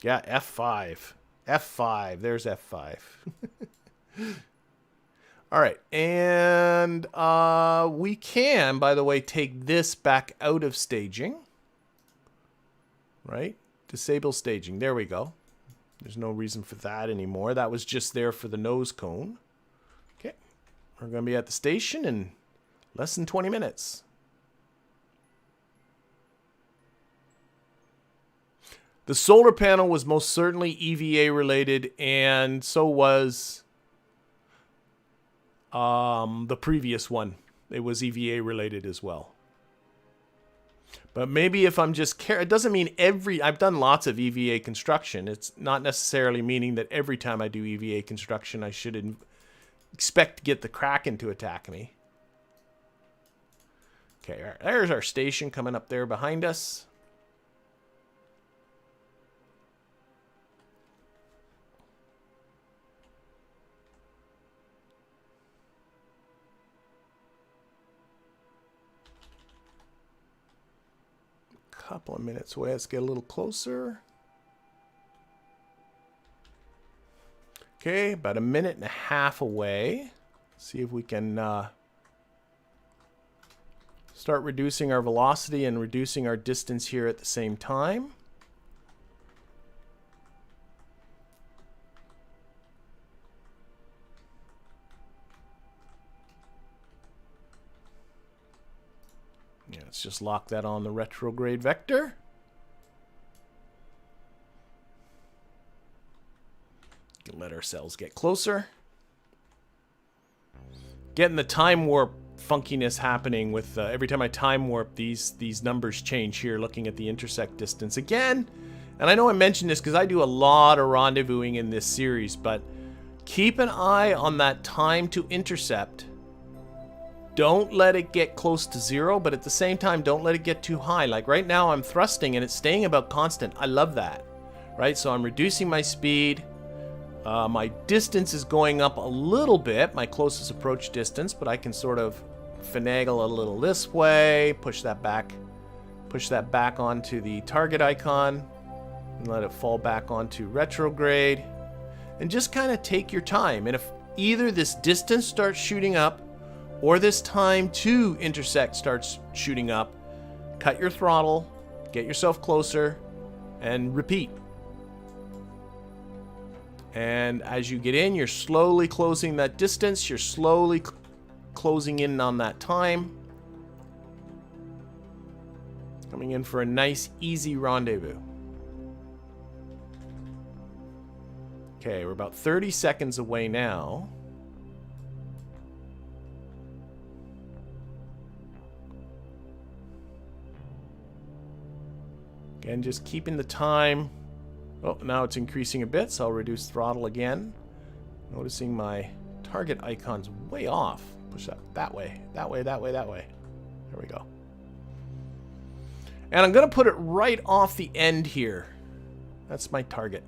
Yeah, F5. F5. There's F5. All right. And we can, by the way, take this back out of staging. Right? Disable staging. There we go. There's no reason for that anymore. That was just there for the nose cone. Okay. We're going to be at the station in less than 20 minutes. The solar panel was most certainly EVA related, and so was the previous one. It was EVA related as well. But maybe if I'm just it doesn't mean I've done lots of EVA construction. It's not necessarily meaning that every time I do EVA construction I should expect to get the Kraken to attack me. Okay, there's our station coming up there behind us. Couple of minutes away. Let's get a little closer. Okay, about a minute and a half away. See if we can start reducing our velocity and reducing our distance here at the same time. Yeah, let's just lock that on the retrograde vector. Let our cells get closer. Getting the time warp funkiness happening with every time I time warp, these numbers change here, looking at the intersect distance again. And I know I mentioned this because I do a lot of rendezvousing in this series, but keep an eye on that time to intercept. Don't let it get close to 0, but at the same time, don't let it get too high. Like right now, I'm thrusting and it's staying about constant. I love that, right? So I'm reducing my speed. My distance is going up a little bit, my closest approach distance, but I can sort of finagle a little this way, push that back onto the target icon, and let it fall back onto retrograde. And just kind of take your time. And if either this distance starts shooting up, or this time to intersect starts shooting up, cut your throttle, get yourself closer, and repeat. And as you get in, you're slowly closing that distance, you're slowly closing in on that time. Coming in for a nice, easy rendezvous. Okay, we're about 30 seconds away now. Again, just keeping the time. Oh, now it's increasing a bit, so I'll reduce throttle again. Noticing my target icon's way off. Push that way, that way, that way, that way. There we go. And I'm going to put it right off the end here. That's my target.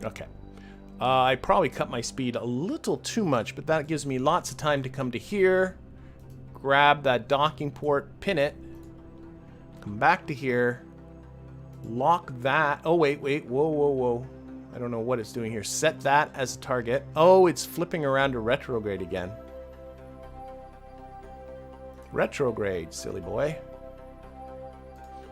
Okay. I probably cut my speed a little too much, but that gives me lots of time to come to here, grab that docking port, pin it, come back to here, lock that. Oh, wait, whoa, whoa, whoa. I don't know what it's doing here. Set that as a target. Oh, it's flipping around to retrograde again. Retrograde, silly boy.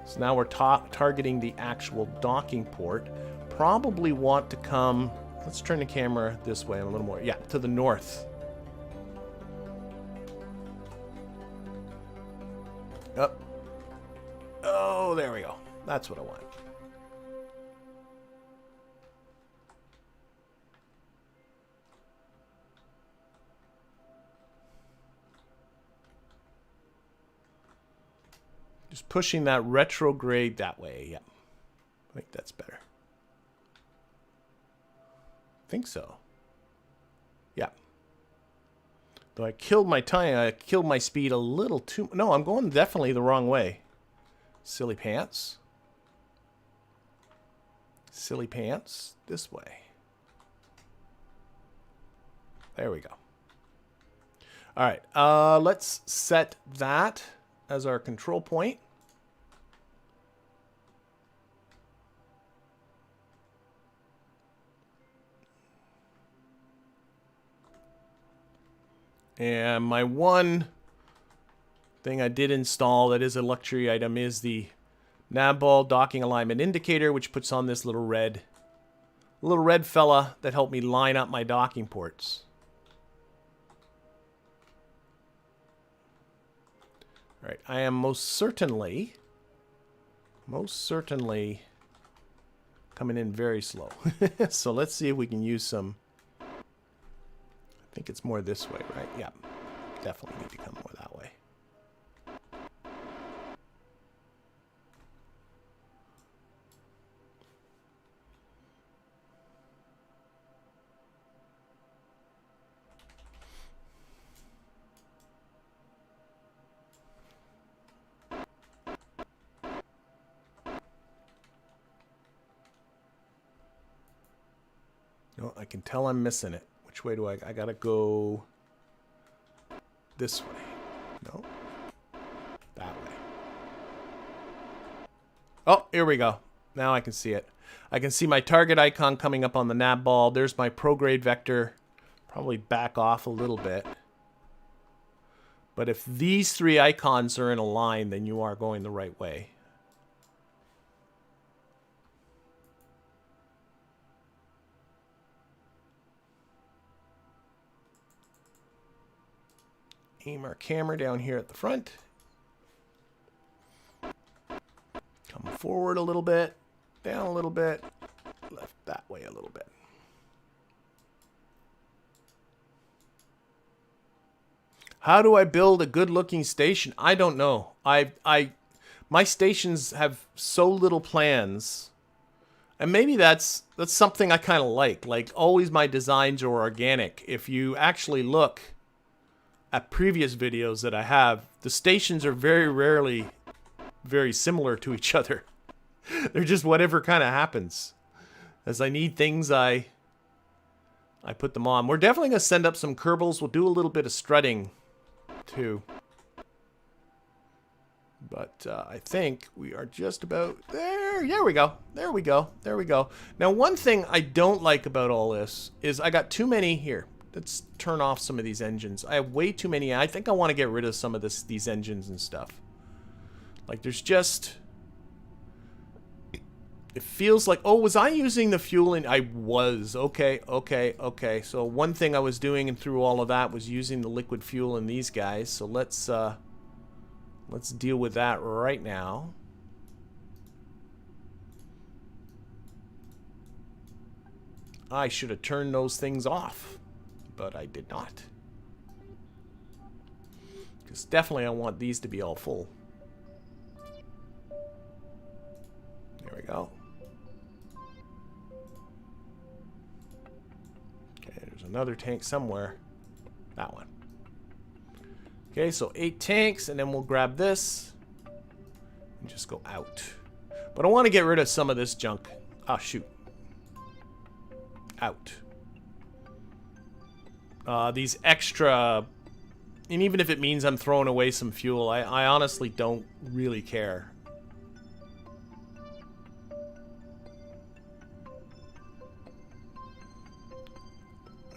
So now we're targeting the actual docking port. Probably want to come... Let's turn the camera this way a little more. Yeah, to the north. Up. Oh, there we go. That's what I want. Just pushing that retrograde that way. Yeah. I think that's better. I think so. Yeah. Though I killed my time, I killed my speed a little too... No, I'm going definitely the wrong way. Silly pants. Silly pants. This way. There we go. All right. Let's set that as our control point. And my one thing I did install that is a luxury item is the Navball docking alignment indicator, which puts on this little red fella that helped me line up my docking ports. All right, I am most certainly coming in very slow. So let's see if we can use some. I think it's more this way, right? Yeah, definitely need to come more that way. No, I can tell I'm missing it. Which way do I gotta go this way? No. That way. Oh, here we go. Now I can see it. I can see my target icon coming up on the Navball. There's my prograde vector. Probably back off a little bit. But if these three icons are in a line, then you are going the right way. Aim our camera down here at the front. Come forward a little bit, down a little bit, left that way a little bit. How do I build a good-looking station? I don't know. My stations have so little plans. And maybe that's something I kind of like. Like, always my designs are organic. If you actually look at previous videos that I have, the stations are very rarely very similar to each other. They're just whatever kind of happens. As I need things, I put them on. We're definitely going to send up some Kerbals. We'll do a little bit of strutting too. But I think we are just about there. There we go. There we go. There we go. Now, one thing I don't like about all this is I got too many here. Let's turn off some of these engines. I have way too many. I think I want to get rid of some of these engines and stuff. Like, there's just... It feels like... Oh, was I using the fuel in... I was. Okay. So one thing I was doing and through all of that was using the liquid fuel in these guys. So let's deal with that right now. I should have turned those things off. But I did not. Because definitely I want these to be all full. There we go. Okay, there's another tank somewhere. That one. Okay, so 8 tanks, and then we'll grab this and just go out. But I want to get rid of some of this junk. Oh, shoot. Out. These extra, and even if it means I'm throwing away some fuel, I honestly don't really care.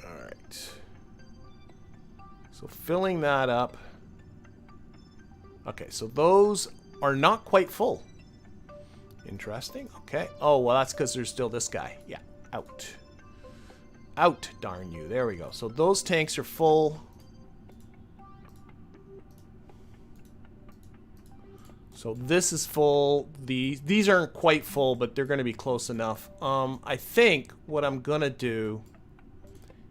Alright. So filling that up. Okay, so those are not quite full. Interesting. Okay. Oh, well, that's because there's still this guy. Yeah, out. Out, darn you. There we go. So those tanks are full. So this is full. These aren't quite full, but they're going to be close enough. I think what I'm going to do,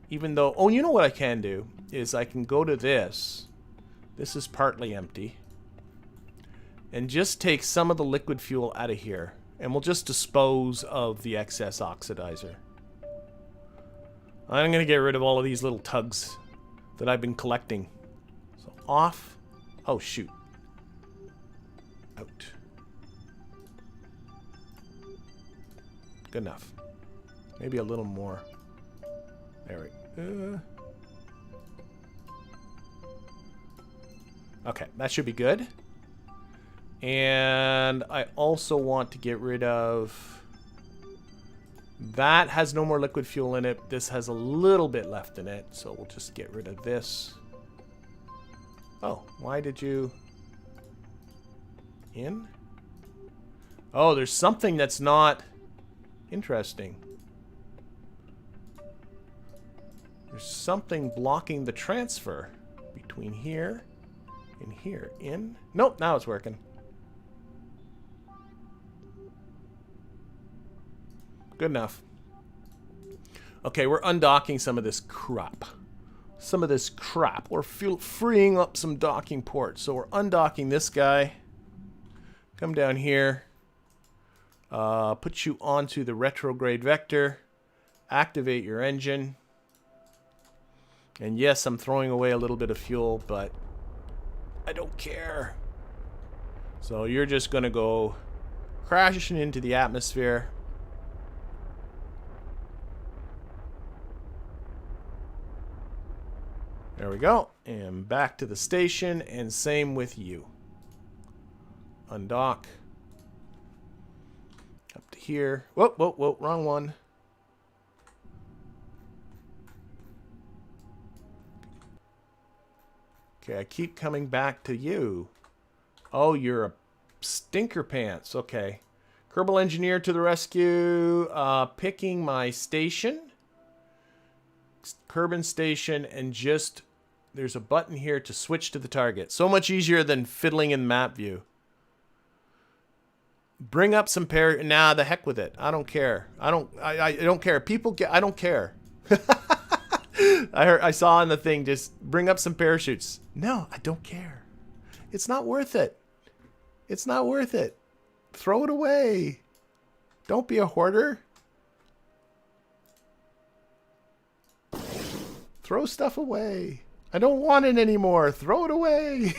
even though... Oh, you know what I can do? Is I can go to this. This is partly empty. and just take some of the liquid fuel out of here. And we'll just dispose of the excess oxidizer. I'm going to get rid of all of these little tugs that I've been collecting. So off. Oh, shoot. Out. Good enough. Maybe a little more. There we go. Okay, that should be good. And I also want to get rid of... That has no more liquid fuel in it. This has a little bit left in it, so we'll just get rid of this. Oh, why did you... In? Oh, there's something that's not... Interesting. There's something blocking the transfer between here and here. In? Nope, now it's working. Good enough. Okay, we're undocking some of this crap. We're freeing up some docking ports. So we're undocking this guy. Come down here. Put you onto the retrograde vector. Activate your engine. And yes, I'm throwing away a little bit of fuel, but I don't care. So you're just going to go crashing into the atmosphere. There we go. And back to the station, and same with you. Undock. Up to here. Whoa, whoa, whoa, wrong one. Okay, I keep coming back to you. Oh, you're a stinker pants. Okay. Kerbal engineer to the rescue. Picking my station. Kerbin Station, and just... There's a button here to switch to the target. So much easier than fiddling in map view. Bring up some Nah, the heck with it. I don't care. I don't care. People get... I don't care. I saw in the thing, just bring up some parachutes. No, I don't care. It's not worth it. It's not worth it. Throw it away. Don't be a hoarder. Throw stuff away. I don't want it anymore. Throw it away.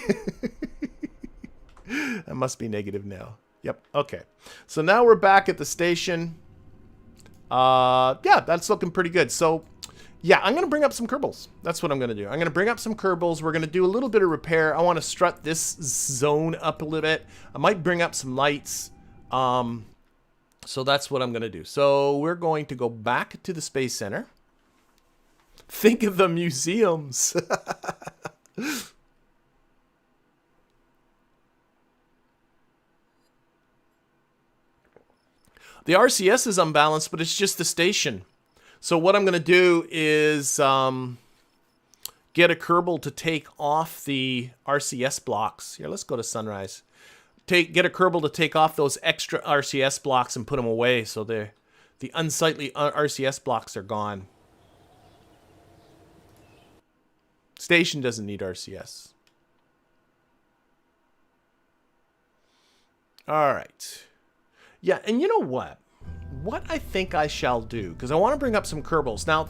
That must be negative now. Yep. Okay. So now we're back at the station. Yeah, that's looking pretty good. So, yeah, I'm going to bring up some Kerbals. That's what I'm going to do. I'm going to bring up some Kerbals. We're going to do a little bit of repair. I want to strut this zone up a little bit. I might bring up some lights. So that's what I'm going to do. So we're going to go back to the Space Center. Think of the museums. The RCS is unbalanced, but it's just the station. So what I'm going to do is get a Kerbal to take off the RCS blocks. Here, let's go to Sunrise. Get a Kerbal to take off those extra RCS blocks and put them away, so the unsightly RCS blocks are gone. Station doesn't need RCS. All right. Yeah, and you know what? What I think I shall do, because I want to bring up some Kerbals. Now,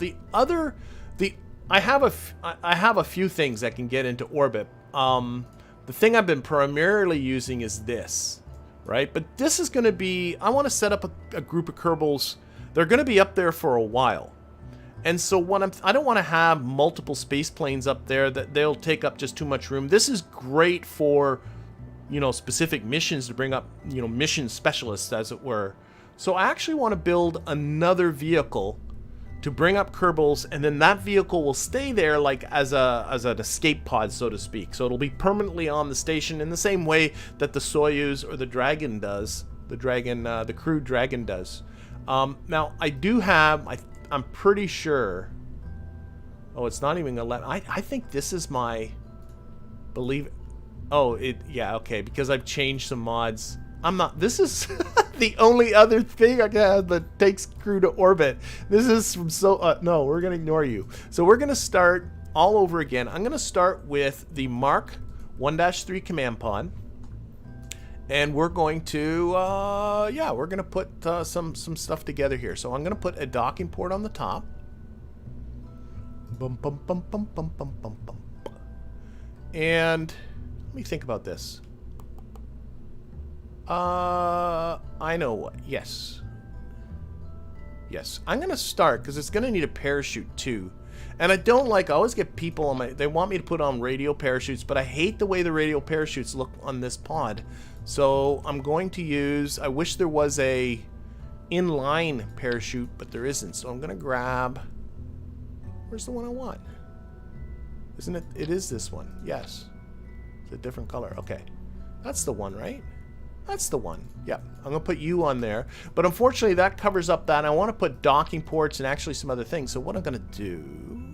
I have a few things that can get into orbit. The thing I've been primarily using is this, right? But this is going to be, I want to set up a group of Kerbals. They're going to be up there for a while. And so I don't want to have multiple space planes up there that they'll take up just too much room. This is great for, specific missions to bring up, mission specialists, as it were. So I actually want to build another vehicle to bring up Kerbals, and then that vehicle will stay there like as an escape pod, so to speak. So it'll be permanently on the station in the same way that the Soyuz or the Dragon does. The Crew Dragon does. Now I do have, I'm pretty sure. Oh, it's not even 11. I think this is my. Yeah, okay, because I've changed some mods. This is the only other thing I have that takes Crew to orbit. This is from no, we're going to ignore you. So we're going to start all over again. I'm going to start with the Mark 1-3 command pod. And we're going to, yeah, we're going to put some stuff together here. So I'm going to put a docking port on the top. Bum, bum, bum, bum, bum, bum, bum, bum. And let me think about this. I know what. Yes. Yes. I'm going to start because it's going to need a parachute too. And I don't like, I always get people on my, they want me to put on radial parachutes, but I hate the way the radial parachutes look on this pod. So I'm going to use, I wish there was a inline parachute, but there isn't. So I'm going to grab, where's the one I want? Isn't it? It is this one. Yes. It's a different color. Okay. That's the one, right? That's the one. Yeah. I'm going to put you on there. But unfortunately, that covers up that. I want to put docking ports and actually some other things. So what I'm going to do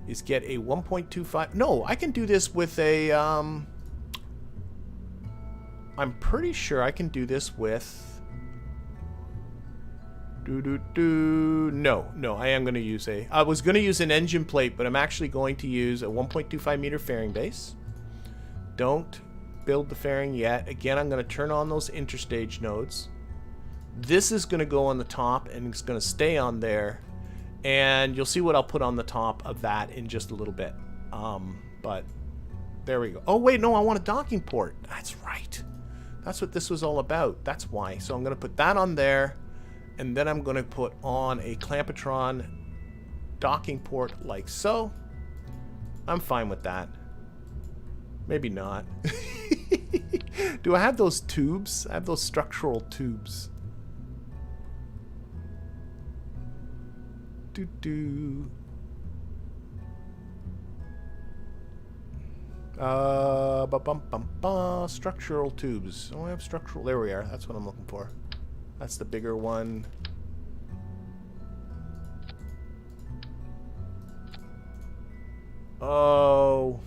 is get a 1.25. No, I can do this with a... I'm pretty sure I can do this with... No, I am going to use a... I was going to use an engine plate, but I'm actually going to use a 1.25 meter fairing base. Don't build the fairing yet. Again, I'm going to turn on those interstage nodes. This is going to go on the top, and it's going to stay on there. And you'll see what I'll put on the top of that in just a little bit. But there we go. Oh, wait, no, I want a docking port. That's right. That's what this was all about. That's why. So I'm going to put that on there. And then I'm going to put on a Clampetron docking port like so. I'm fine with that. Maybe not. Do I have those tubes? I have those structural tubes. Doo-doo. Structural tubes. Oh, I have structural. There we are. That's what I'm looking for. That's the bigger one. Oh.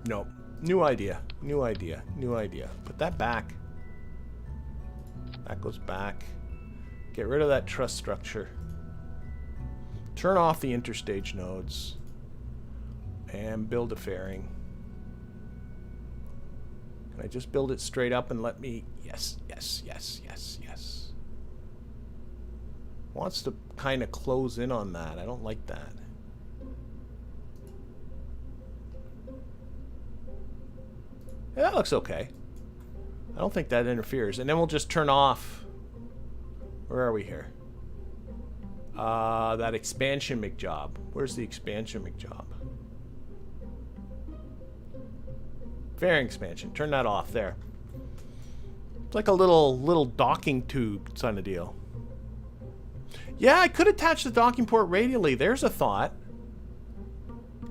No. New idea. New idea. New idea. Put that back. That goes back. Get rid of that truss structure. Turn off the interstage nodes. And build a fairing. Can I just build it straight up and let me... Yes, yes, yes, yes, yes. Wants to kind of close in on that. I don't like that. Yeah, that looks okay. I don't think that interferes. And then we'll just turn off... Where are we here? That expansion McJob. Where's the expansion McJob? Fairing expansion. Turn that off there. It's like a little docking tube kind of deal. Yeah, I could attach the docking port radially. There's a thought.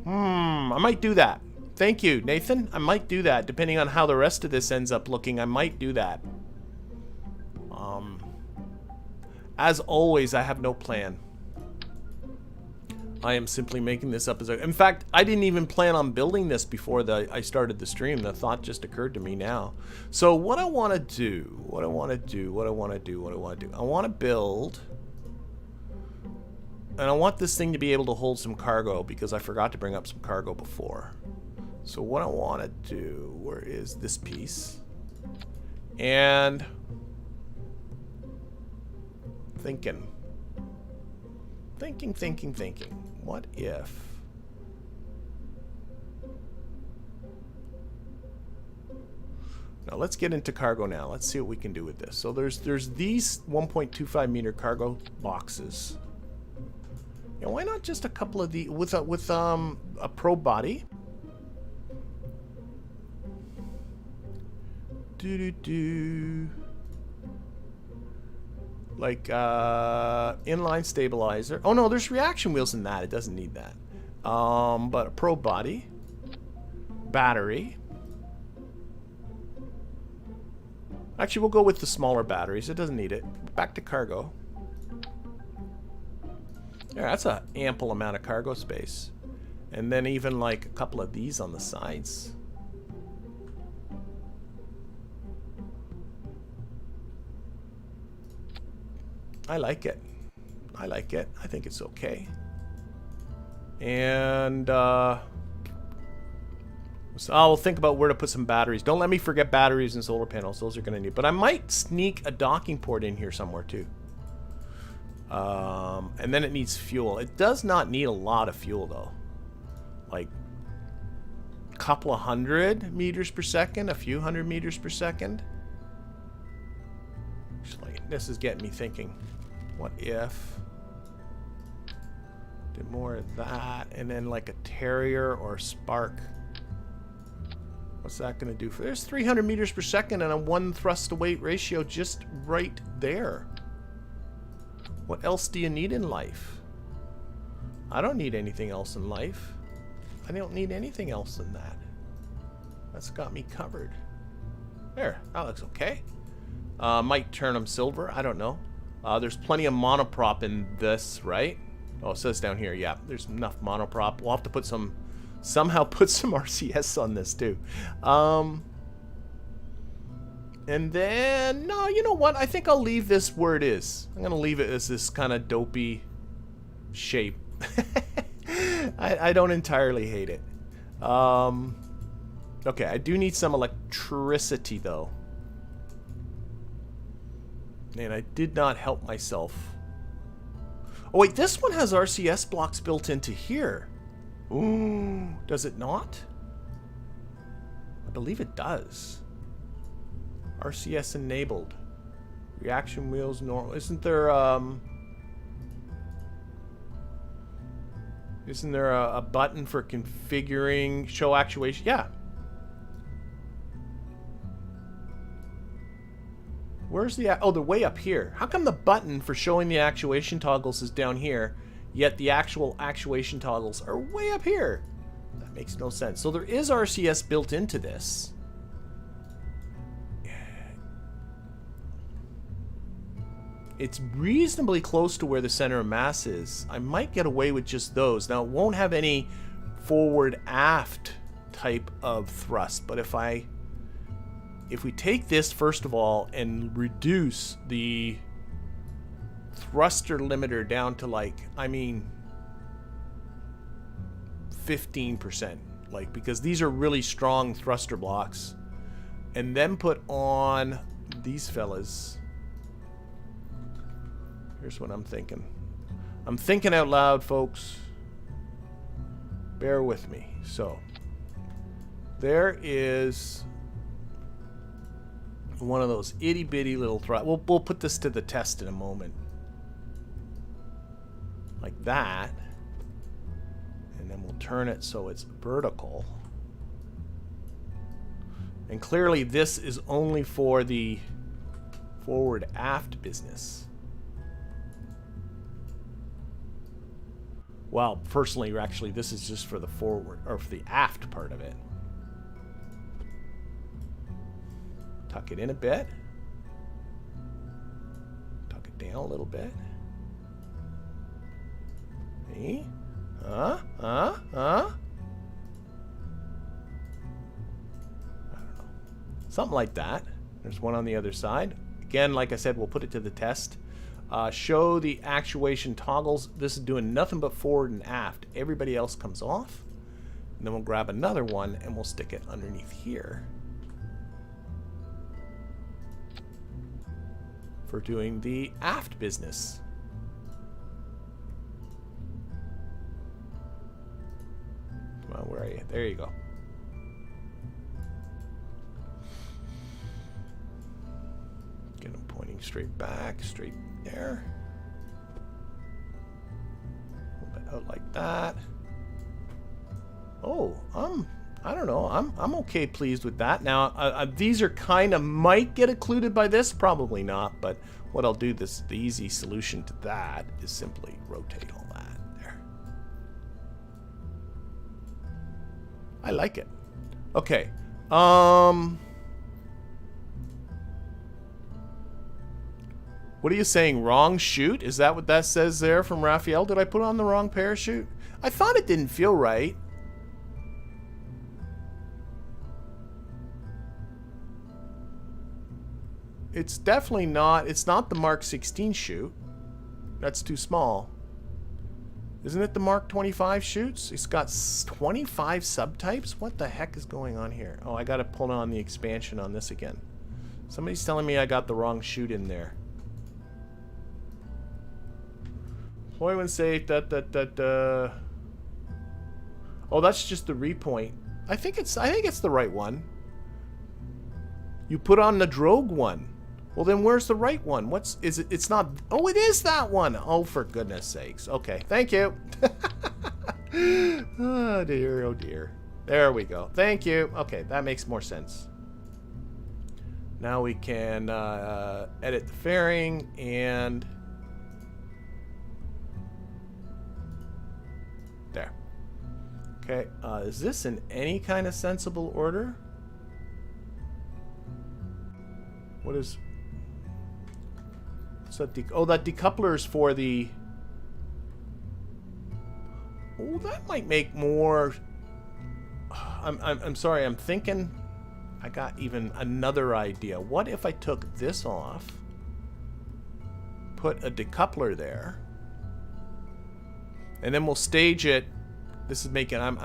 I might do that. Thank you, Nathan. I might do that. Depending on how the rest of this ends up looking, I might do that. As always, I have no plan. I am simply making this up as in fact, I didn't even plan on building this before I started the stream. The thought just occurred to me now. So what I want to do, I want to build, and I want this thing to be able to hold some cargo because I forgot to bring up some cargo before. So what I want to do, where is this piece? And thinking. What if... Now let's get into cargo now. Let's see what we can do with this. So there's these 1.25 meter cargo boxes. Yeah, why not just a couple of the with a probe body? Like inline stabilizer. Oh no, there's reaction wheels in that. It doesn't need that. But a probe body, battery. Actually, we'll go with the smaller batteries. It doesn't need it. Back to cargo. Yeah, that's an ample amount of cargo space. And then even like a couple of these on the sides. I like it. I like it. I think it's okay. And So I'll think about where to put some batteries. Don't let me forget batteries and solar panels. Those are going to need. But I might sneak a docking port in here somewhere too. And then it needs fuel. It does not need a lot of fuel though. Like a couple of 100 meters per second, a few 100 meters per second. Actually, this is getting me thinking. What if did more of that and then like a Terrier or a Spark? What's that going to do? There's 300 meters per second and a 1 thrust to weight ratio just right there. What else do you need in life? I don't need anything else in life. I don't need anything else than that. That's got me covered. There, that looks okay. Might turn them silver. I don't know. There's plenty of monoprop in this, right? Oh, it says down here. Yeah, there's enough monoprop. We'll have to put some... somehow put some RCS on this too. And then, no, you know what? I think I'll leave this where it is. I'm going to leave it as this kind of dopey shape. I don't entirely hate it. Okay, I do need some electricity though. And I did not help myself. Oh wait, this one has RCS blocks built into here. Ooh, does it not? I believe it does. RCS enabled. Reaction wheels normal. Isn't there a button for configuring show actuation? Yeah. Where's the... oh, they're way up here. How come the button for showing the actuation toggles is down here, yet the actual actuation toggles are way up here? That makes no sense. So there is RCS built into this. It's reasonably close to where the center of mass is. I might get away with just those. Now, it won't have any forward-aft type of thrust, but if we take this, first of all, and reduce the thruster limiter down to, like, I mean, 15%. Like, because these are really strong thruster blocks. And then put on these fellas. Here's what I'm thinking. I'm thinking out loud, folks. Bear with me. So, there is... one of those itty-bitty little thrust. We'll put this to the test in a moment. Like that. And then we'll turn it so it's vertical. And clearly this is only for the forward-aft business. Well, personally, actually, this is just for the forward, or for the aft part of it. Tuck it in a bit. Tuck it down a little bit. See? I don't know. Something like that. There's one on the other side. Again, like I said, we'll put it to the test. Show the actuation toggles. This is doing nothing but forward and aft. Everybody else comes off. And then we'll grab another one and we'll stick it underneath here. For doing the aft business. Come on, where are you? There you go. Get them pointing straight back, straight there. A little bit out like that. Oh, I don't know. I'm okay pleased with that. Now, these are kind of might get occluded by this, probably not. But what I'll do, the easy solution to that is simply rotate all that there. I like it. Okay. What are you saying? Wrong chute? Is that what that says there from Raphael? Did I put on the wrong parachute? I thought it didn't feel right. It's definitely not. It's not the Mark 16 chute. That's too small. Isn't it the Mark 25 chutes? It's got 25 subtypes? What the heck is going on here? Oh, I gotta pull on the expansion on this again. Somebody's telling me I got the wrong chute in there. Deploy when safe, Oh, that's just the repoint. I think it's the right one. You put on the Drogue one. Well, then where's the right one? Is it? It's not. Oh, it is that one. Oh, for goodness sakes. Okay, thank you. Oh dear, oh dear. There we go. Thank you. Okay, that makes more sense. Now we can edit the fairing and there. Okay, is this in any kind of sensible order? What is... So that decoupler is for the... Oh, that might make more... I'm sorry, I'm thinking... I got even another idea. What if I took this off, put a decoupler there, and then we'll stage it. This is making... bump,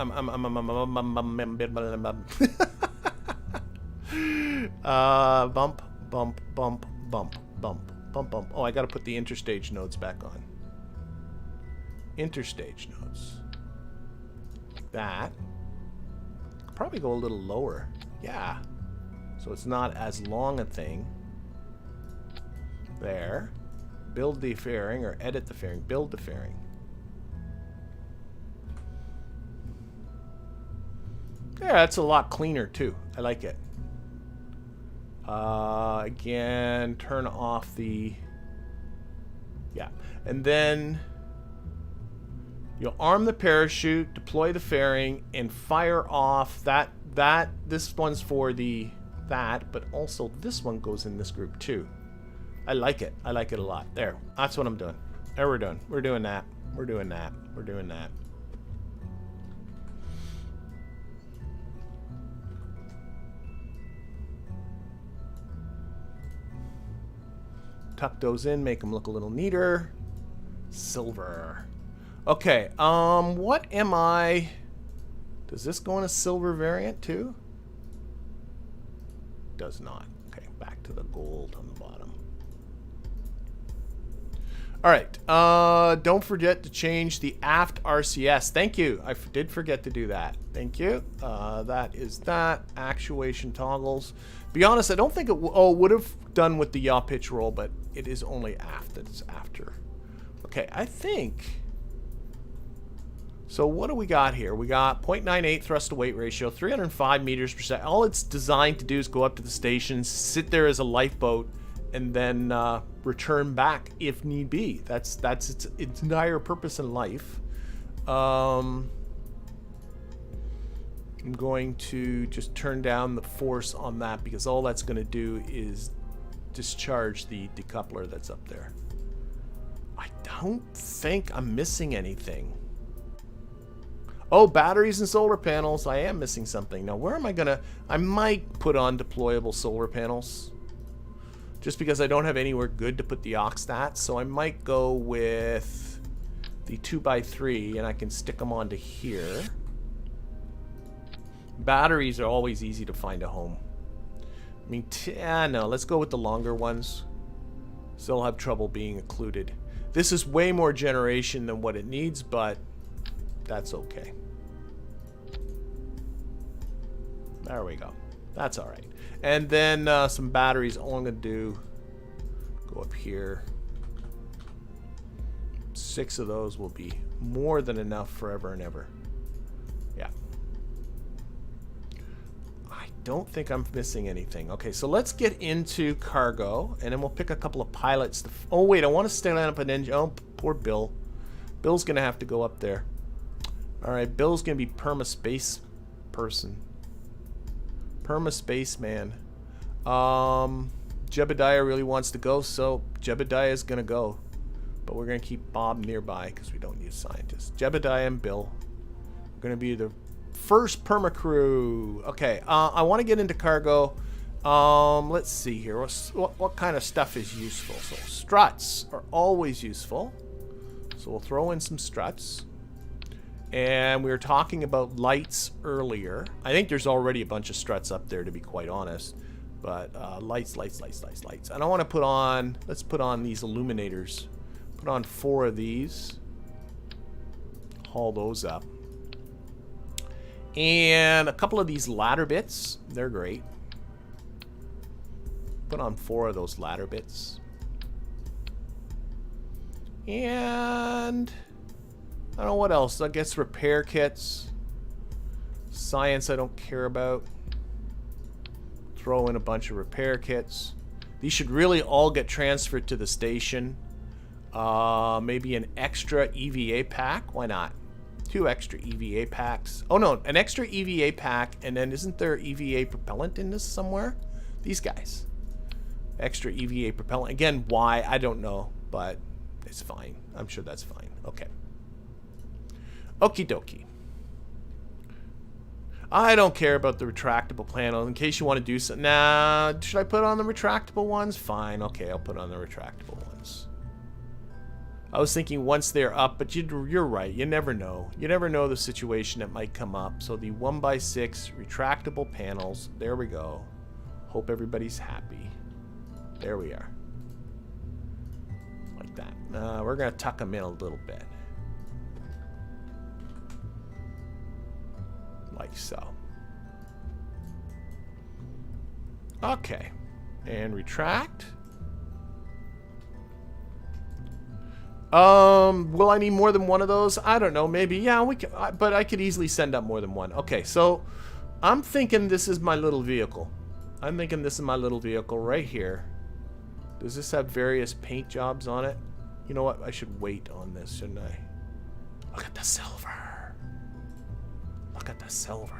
bump, bump, bump, bump, bump, bump. Oh, I gotta put the interstage nodes back on. Interstage nodes. That. Probably go a little lower. Yeah. So it's not as long a thing. There. Build the fairing or edit the fairing. Build the fairing. Yeah, that's a lot cleaner too. I like it. Again, turn off the... Yeah. And then you'll arm the parachute, deploy the fairing, and fire off that... This one's for the... That, but also this one goes in this group too. I like it. I like it a lot. There. That's what I'm doing. There we're doing. We're doing that. We're doing that. We're doing that. Tuck those in, make them look a little neater. Silver. Okay, what am I... Does this go in a silver variant too? Does not. Okay, back to the gold on the bottom. Alright, don't forget to change the aft RCS. Thank you. I did forget to do that. Thank you. That is that. Actuation toggles. Be honest, I don't think it would have done with the yaw pitch roll, but it is only aft that it's after. Okay, I think... So what do we got here? We got 0.98 thrust to weight ratio, 305 meters per second. All it's designed to do is go up to the station, sit there as a lifeboat, and then return back if need be. That's its entire purpose in life. I'm going to just turn down the force on that because all that's going to do is discharge the decoupler that's up there. I don't think I'm missing anything. Oh, batteries and solar panels. I am missing something. Now, where am I gonna... I might put on deployable solar panels. Just because I don't have anywhere good to put the aux stats. So I might go with the 2x3 and I can stick them onto here. Batteries are always easy to find a home. I mean, no, let's go with the longer ones. Still have trouble being occluded. This is way more generation than what it needs, but that's okay. There we go. That's all right. And then some batteries. All I'm going to do, go up here. 6 of those will be more than enough forever and ever. Yeah. I don't think I'm missing anything. Okay, so let's get into cargo, and then we'll pick a couple of pilots. Oh, wait, I want to stand up an engine. Oh, poor Bill. Bill's going to have to go up there. All right, Bill's going to be perma-space person. Perma-space man. Jebediah really wants to go, so Jebediah is going to go. But we're going to keep Bob nearby because we don't use scientists. Jebediah and Bill are going to be the first perma crew. Okay, I want to get into cargo. Let's see here. What kind of stuff is useful? So struts are always useful. So we'll throw in some struts. And we were talking about lights earlier. I think there's already a bunch of struts up there, to be quite honest. But lights. And I want to put on, let's put on these illuminators. Put on 4 of these. Haul those up. And a couple of these ladder bits. They're great. Put on 4 of those ladder bits. And I don't know what else. I guess repair kits. Science I don't care about. Throw in a bunch of repair kits. These should really all get transferred to the station. Maybe an extra EVA pack. Why not? 2 extra EVA packs. Oh no, an extra EVA pack, and then isn't there EVA propellant in this somewhere? These guys. Extra EVA propellant. Again, why? I don't know, but it's fine. I'm sure that's fine. Okay. Okie dokie. I don't care about the retractable panel. In case you want to do something. Nah, should I put on the retractable ones? Fine. Okay, I'll put on the retractable ones. I was thinking once they're up, but you're right. You never know. You never know the situation that might come up. So the 1x6 retractable panels. There we go. Hope everybody's happy. There we are. Like that. We're going to tuck them in a little bit. Like so. Okay. And retract. Will I need more than one of those? I don't know. Maybe. Yeah, we could, but I could easily send up more than one. Okay, so I'm thinking this is my little vehicle. I'm thinking this is my little vehicle right here. Does this have various paint jobs on it? You know what? I should wait on this, shouldn't I? Look at the silver. Look at the silver.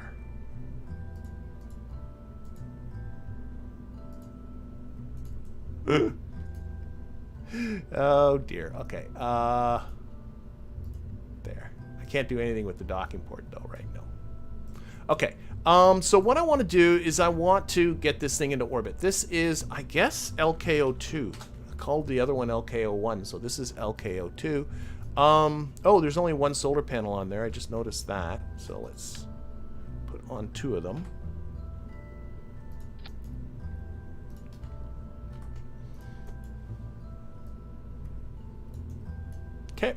Oh dear. Okay. There. I can't do anything with the docking port though, right? No. Okay. So what I want to do is I want to get this thing into orbit. This is, I guess, LKO2. I called the other one LKO1, so this is LKO2. Oh, there's only one solar panel on there. I just noticed that. So let's put on 2 of them. Okay.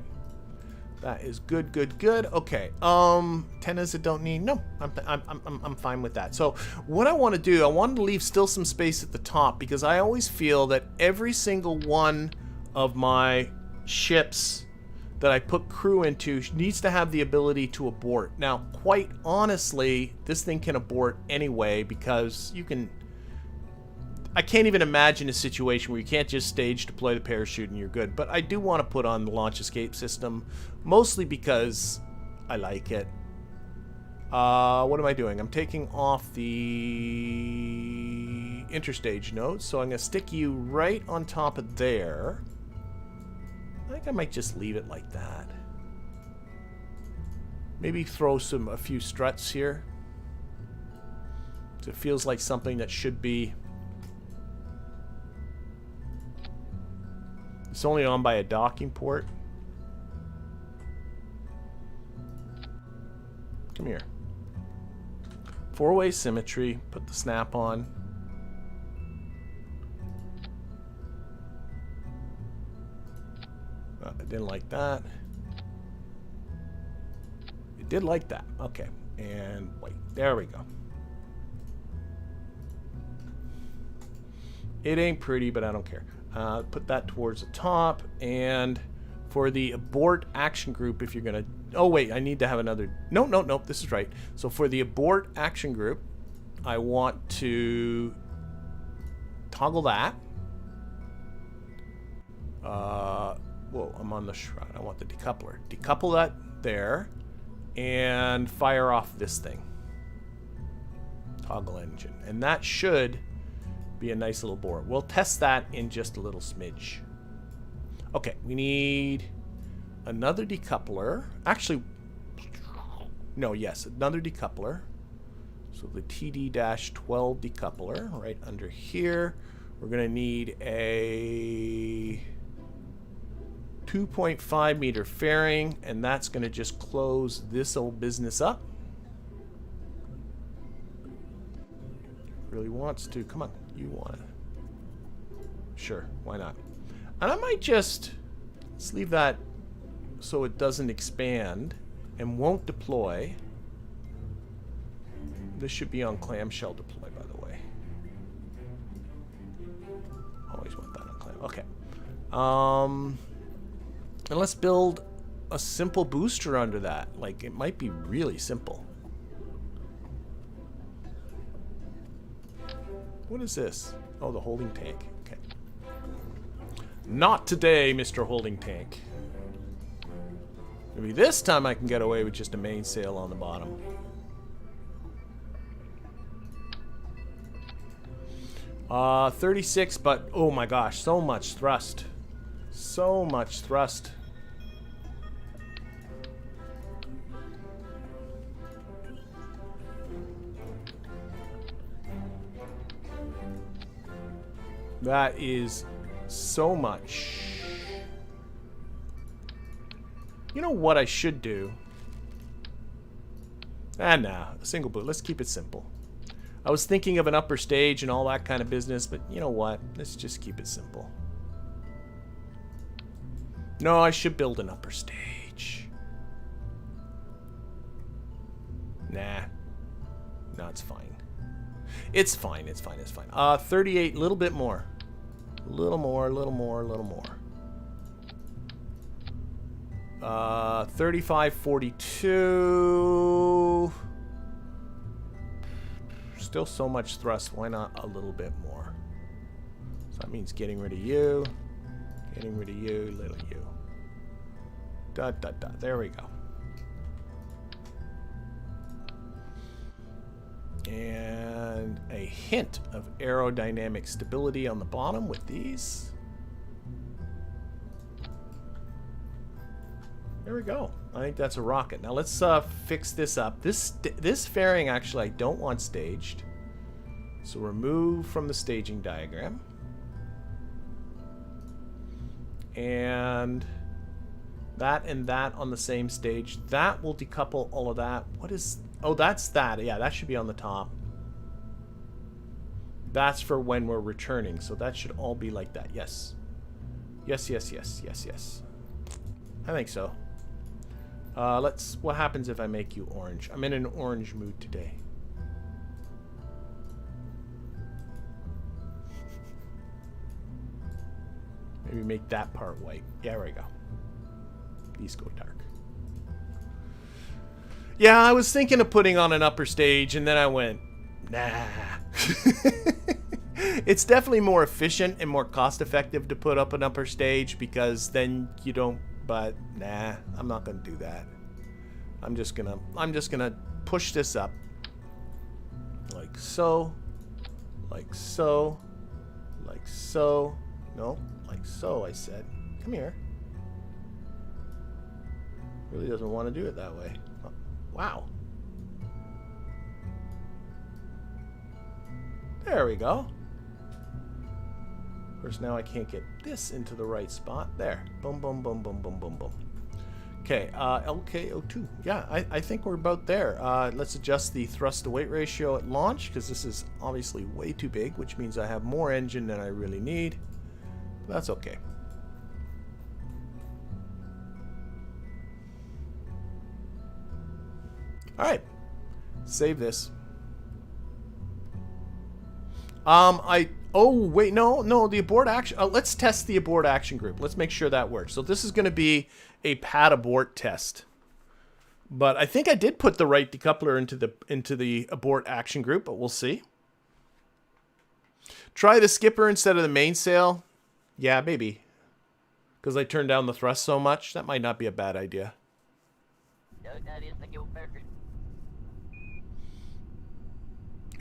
That is good, good, good. Okay. Antennas that don't need. No, I'm fine with that. So what I want to do, I wanted to leave still some space at the top because I always feel that every single one of my ships that I put crew into needs to have the ability to abort. Now, quite honestly, this thing can abort anyway because you can. I can't even imagine a situation where you can't just stage deploy the parachute and you're good. But I do want to put on the launch escape system, mostly because I like it. What am I doing? I'm taking off the interstage nodes, so I'm going to stick you right on top of there. I think I might just leave it like that. Maybe throw a few struts here. So it feels like something that should be. It's only on by a docking port. Come here. 4-way symmetry. Put the snap on. I didn't like that. It did like that. Okay. And wait. There we go. It ain't pretty, but I don't care. Put that towards the top, and for the abort action group, if you're gonna, oh wait, I need to have another, nope, this is right. So for the abort action group, I want to toggle that. Whoa, I'm on the shroud. I want the decoupler. Decouple that there, and fire off this thing. Toggle engine, and that should be a nice little bore. We'll test that in just a little smidge. Okay, we need another decoupler. Actually, no, yes, another decoupler. So the TD-12 decoupler right under here. We're going to need a 2.5 meter fairing, and that's going to just close this old business up. Really wants to. Come on, you want to. Sure, why not? And I might just, let's leave that so it doesn't expand and won't deploy. This should be on clamshell deploy, by the way. Always want that on clam. Okay. And let's build a simple booster under that. Like, it might be really simple. What is this? Oh, the holding tank. Okay. Not today, Mr. Holding Tank. Maybe this time I can get away with just a mainsail on the bottom. Uh, 36, but oh my gosh, so much thrust. So much thrust. That is so much. You know what I should do? Nah, a single boot. Let's keep it simple. I was thinking of an upper stage and all that kind of business, but you know what? Let's just keep it simple. No, I should build an upper stage. Nah. No, it's fine. It's fine, it's fine, it's fine. 38, a little bit more. A little more, a little more, a little more. 35, 42. Still so much thrust. Why not a little bit more? So that means getting rid of you. Getting rid of you, little you. Dot, dot, dot. There we go. And a hint of aerodynamic stability on the bottom with these. There we go. I think that's a rocket. Now let's fix this up. This fairing actually I don't want staged. So remove from the staging diagram. And that on the same stage. That will decouple all of that. What is... Oh, that's that. Yeah, that should be on the top. That's for when we're returning. So that should all be like that. Yes. Yes, yes, yes, yes, yes. I think so. What happens if I make you orange? I'm in an orange mood today. Maybe make that part white. Yeah, there we go. These go dark. Yeah, I was thinking of putting on an upper stage, and then I went, nah. It's definitely more efficient and more cost-effective to put up an upper stage because then you don't. But nah, I'm not gonna do that. I'm just gonna push this up, like so, like so, like so. No, like so. I said, come here. Really doesn't want to do it that way. Oh, wow. There we go. Of course, now I can't get this into the right spot. There. Boom, boom, boom, boom, boom, boom, boom. Okay, LKO2. Yeah, I think we're about there. Let's adjust the thrust to weight ratio at launch, because this is obviously way too big, which means I have more engine than I really need. But that's okay. Alright. Save this. Oh, wait, no, the abort action... let's test the abort action group. Let's make sure that works. So this is going to be a pad abort test. But I think I did put the right decoupler into the abort action group, but we'll see. Try the skipper instead of the mainsail. Yeah, maybe. Because I turned down the thrust so much. That might not be a bad idea.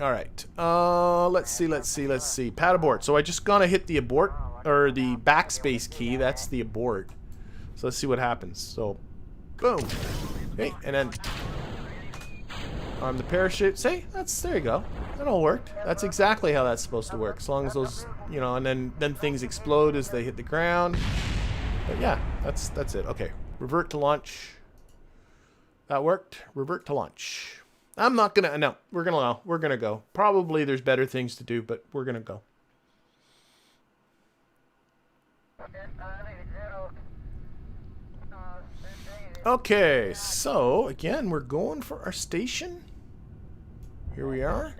All right. Let's see. Pad abort. So I just gonna hit the abort or the backspace key. That's the abort. So let's see what happens. So, boom. Okay, and then arm the parachute. See, there you go. That all worked. That's exactly how that's supposed to work. As long as those, and then things explode as they hit the ground. But yeah. That's it. Okay. Revert to launch. That worked. Revert to launch. I'm not gonna... No. We're gonna go. Probably there's better things to do, but we're gonna go. Okay. So, again, we're going for our station. Here we are.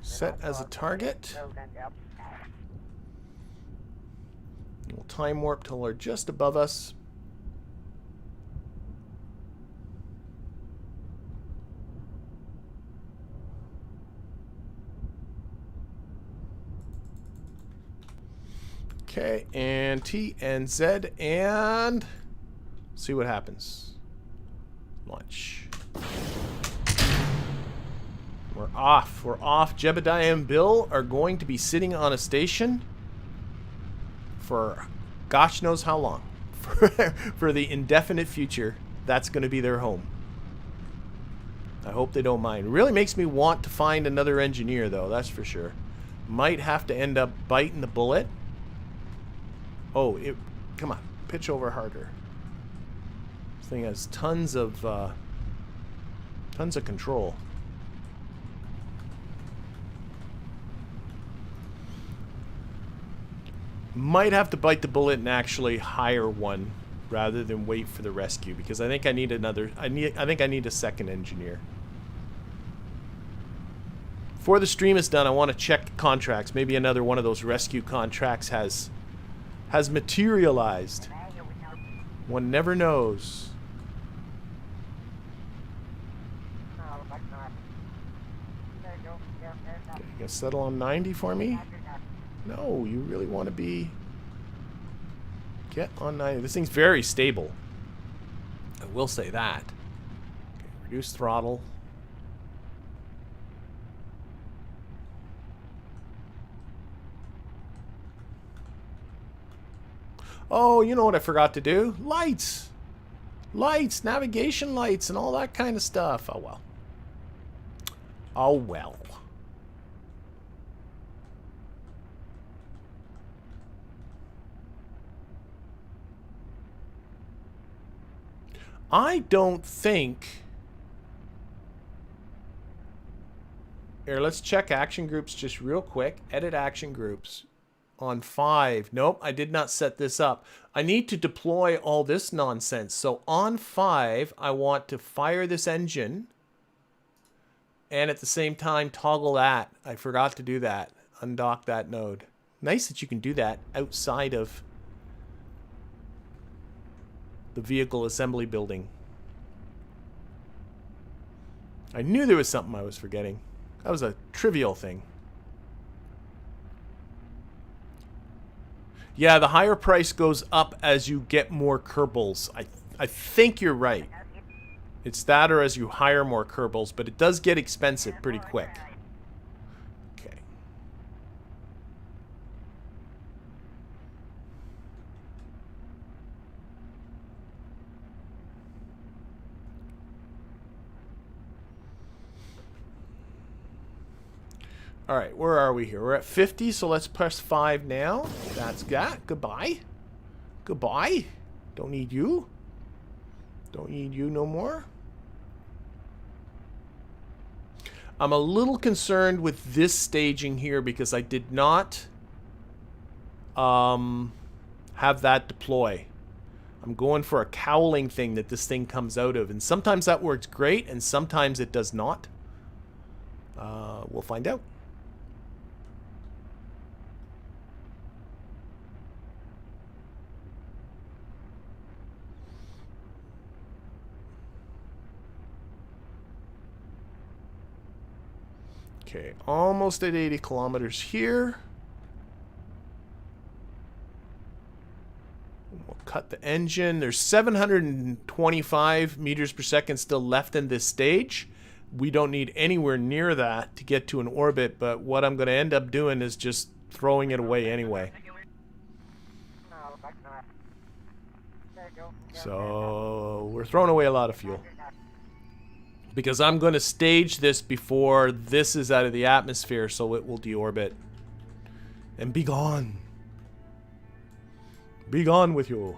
Set as a target. We'll time warp till they're just above us. Okay, and T and Z, and see what happens. Launch. We're off. We're off. Jebediah and Bill are going to be sitting on a station for gosh knows how long. For the indefinite future. That's going to be their home. I hope they don't mind. It really makes me want to find another engineer, though. That's for sure. Might have to end up biting the bullet. Oh, come on. Pitch over harder. This thing has tons of control. Might have to bite the bullet and actually hire one rather than wait for the rescue, because I think I need another. I think I need a second engineer. Before the stream is done, I want to check contracts. Maybe another one of those rescue contracts has materialized. One never knows. Okay, you gonna settle on 90 for me? No, you really want to be... Get on 90. This thing's very stable. I will say that. Okay, reduce throttle. Oh, you know what I forgot to do? Lights! Lights, navigation lights, and all that kind of stuff. Oh, well. Oh, well. I don't think... Here, let's check action groups just real quick. Edit action groups. On 5. Nope, I did not set this up. I need to deploy all this nonsense. So on 5, I want to fire this engine. And at the same time, toggle that. I forgot to do that. Undock that node. Nice that you can do that outside of the vehicle assembly building. I knew there was something I was forgetting. That was a trivial thing. Yeah, the higher price goes up as you get more Kerbals. I think you're right. It's that or as you hire more Kerbals, but it does get expensive pretty quick. Okay. All right, where are we here? We're at 50, so let's press 5 now. That's that. Goodbye. Goodbye. Don't need you. Don't need you no more. I'm a little concerned with this staging here because I did not have that deploy. I'm going for a cowling thing that this thing comes out of, and sometimes that works great, and sometimes it does not. We'll find out. Okay, almost at 80 kilometers here. We'll cut the engine. There's 725 meters per second still left in this stage. We don't need anywhere near that to get to an orbit, but what I'm going to end up doing is just throwing it away anyway. So, we're throwing away a lot of fuel. Because I'm going to stage this before this is out of the atmosphere, so it will deorbit. And be gone. Be gone with you.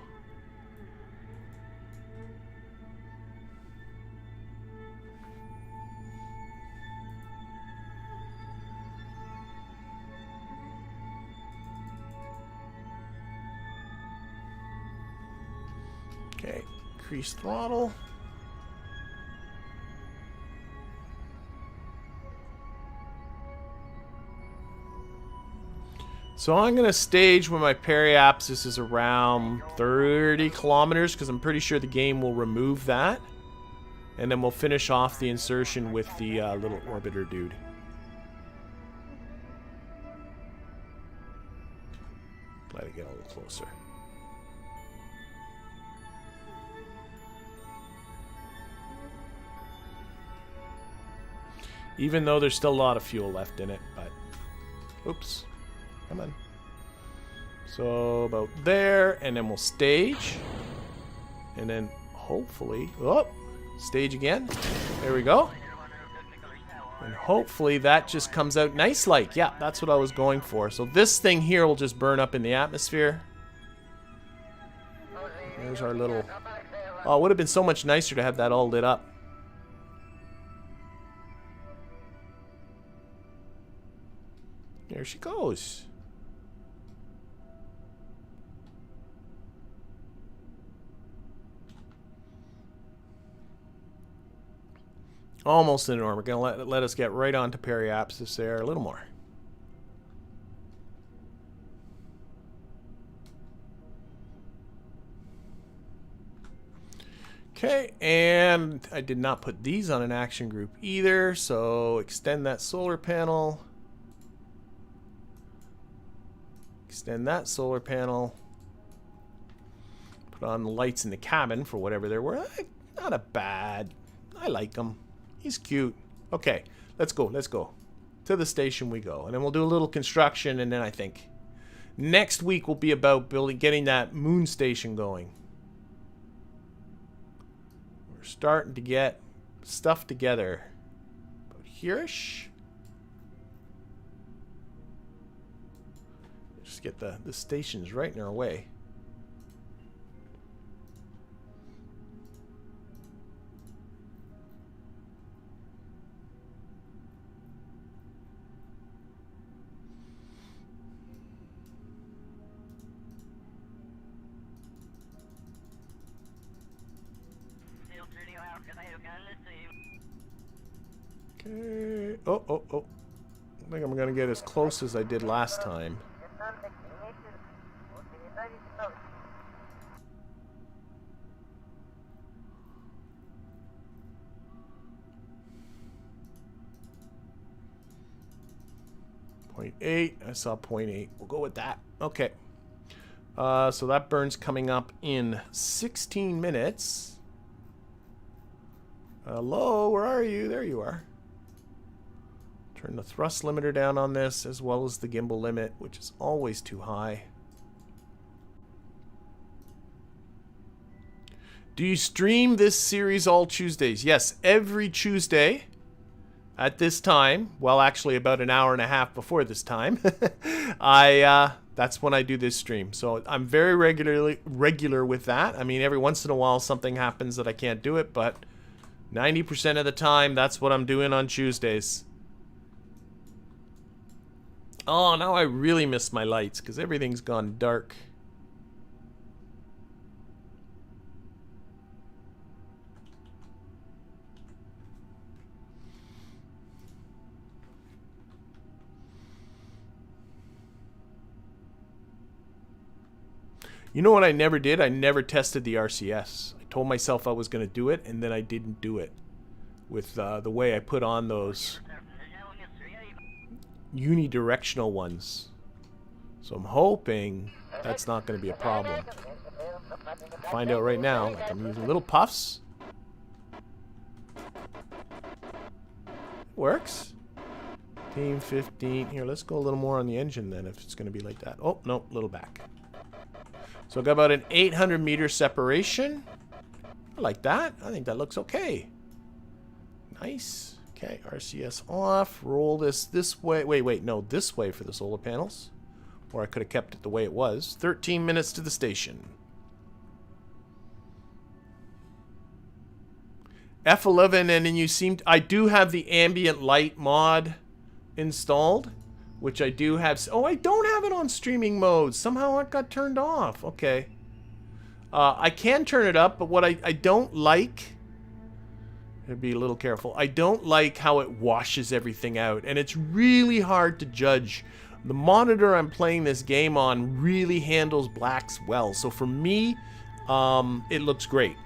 Okay, increase throttle. So I'm going to stage when my periapsis is around 30 kilometers because I'm pretty sure the game will remove that. And then we'll finish off the insertion with the little orbiter dude. Let it get a little closer. Even though there's still a lot of fuel left in it, but... Oops. Come on. So, about there, and then we'll stage. And then, hopefully... Oh! Stage again. There we go. And hopefully that just comes out nice-like. Yeah, that's what I was going for. So this thing here will just burn up in the atmosphere. There's our little... Oh, it would have been so much nicer to have that all lit up. There she goes. Almost in an orbit. We're going to let us get right onto periapsis there a little more. Okay, and I did not put these on an action group either, so extend that solar panel. Extend that solar panel. Put on the lights in the cabin for whatever they're worth. Not a bad. I like them. He's cute. Okay, let's go. Let's go. To the station we go. And then we'll do a little construction, and then I think next week will be about getting that moon station going. We're starting to get stuff together. About here-ish. Just get the stations right in our way. Okay. Oh. I think I'm going to get as close as I did last time. .8. I saw 0.8. We'll go with that. Okay. So that burn's coming up in 16 minutes. Hello, where are you? There you are. Turn the thrust limiter down on this, as well as the gimbal limit, which is always too high. Do you stream this series all Tuesdays? Yes, every Tuesday at this time. Well, actually about an hour and a half before this time. That's when I do this stream. So I'm very regular with that. I mean, every once in a while something happens that I can't do it, but 90% of the time, that's what I'm doing on Tuesdays. Oh, now I really miss my lights because everything's gone dark. You know what I never did? I never tested the RCS. I told myself I was going to do it, and then I didn't do it. With the way I put on those unidirectional ones. So I'm hoping that's not going to be a problem. Find out right now. Like I'm using little puffs. Works. 15. Here, let's go a little more on the engine then if it's going to be like that. Oh, no, a little back. So I got about an 800 meter separation. I like that. I think that looks okay. Nice. Okay, RCS off. Roll this way. Wait, no, this way for the solar panels. Or I could have kept it the way it was. 13 minutes to the station. F11, and then you seem... I do have the ambient light mod installed, which I do have... Oh, I don't have it on streaming mode. Somehow it got turned off. Okay. I can turn it up, but what I don't like... I'd be a little careful. I don't like how it washes everything out, and it's really hard to judge. The monitor I'm playing this game on really handles blacks well, so for me, it looks great.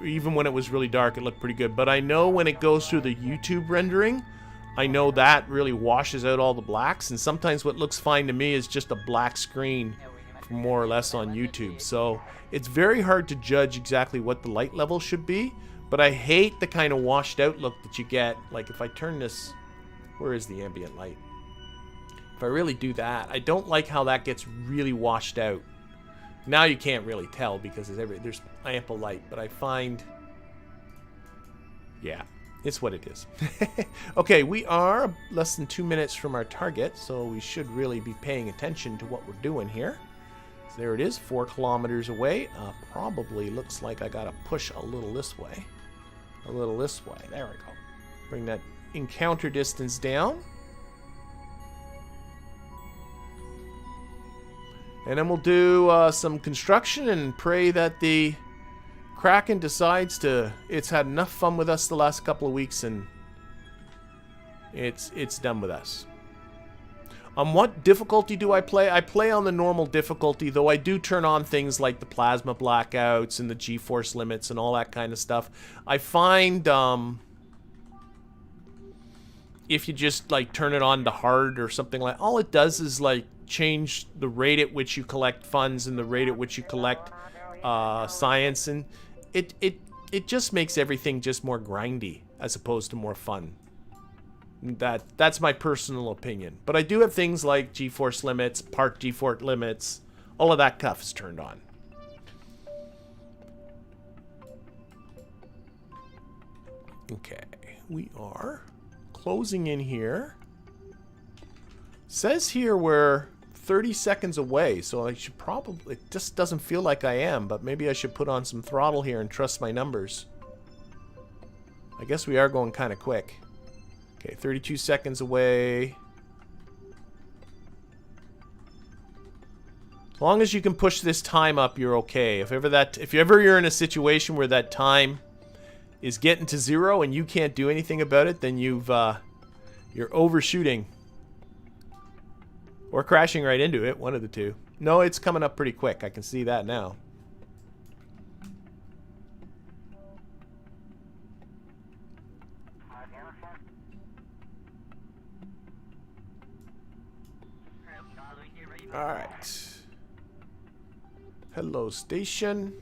Even when it was really dark, it looked pretty good. But I know when it goes through the YouTube rendering, I know that really washes out all the blacks, and sometimes what looks fine to me is just a black screen, more or less, on YouTube. So it's very hard to judge exactly what the light level should be. But I hate the kind of washed out look that you get. Like if I turn this, where is the ambient light? If I really do that, I don't like how that gets really washed out. Now you can't really tell because there's ample light, but I find, yeah, it's what it is. Okay, we are less than 2 minutes from our target, so we should really be paying attention to what we're doing here. So there it is, 4 kilometers away. Probably looks like I gotta push a little this way. A little this way. There we go. Bring that encounter distance down. And then we'll do some construction and pray that the Kraken decides it's had enough fun with us the last couple of weeks and it's done with us. On what difficulty do I play? I play on the normal difficulty, though I do turn on things like the plasma blackouts and the G-force limits and all that kind of stuff. I find if you just like turn it on to hard or something, like all it does is like change the rate at which you collect funds and the rate at which you collect science, and it just makes everything just more grindy as opposed to more fun. That's my personal opinion. But I do have things like G-force limits, part G-force limits, all of that stuff is turned on. Okay, we are closing in here. Says here we're 30 seconds away, so I should probably, it just doesn't feel like I am, but maybe I should put on some throttle here and trust my numbers. I guess we are going kind of quick. Okay, 32 seconds away. As long as you can push this time up, you're okay. If ever you're in a situation where that time is getting to 0 and you can't do anything about it, then you're overshooting. Or crashing right into it, one of the two. No, it's coming up pretty quick. I can see that now. Alright. Hello, station.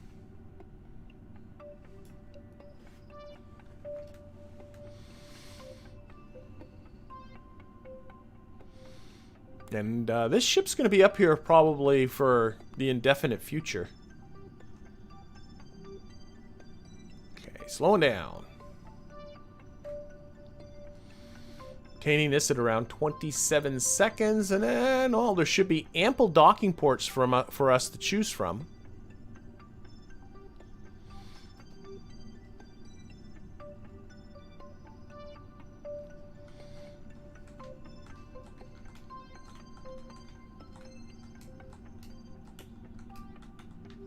And this ship's going to be up here probably for the indefinite future. Okay, slowing down. Maintaining this at around 27 seconds, and then, oh, there should be ample docking ports for us to choose from.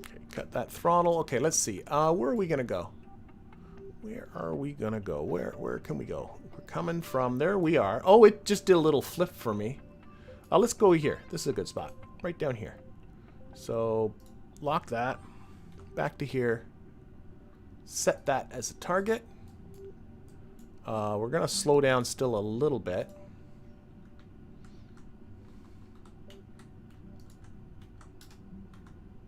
Okay, cut that throttle. Okay, let's see. Where are we gonna go? Where are we gonna go? Where can we go? We're coming from, there we are. Oh, it just did a little flip for me. Let's go here. This is a good spot. Right down here. So, lock that. Back to here. Set that as a target. We're gonna slow down still a little bit.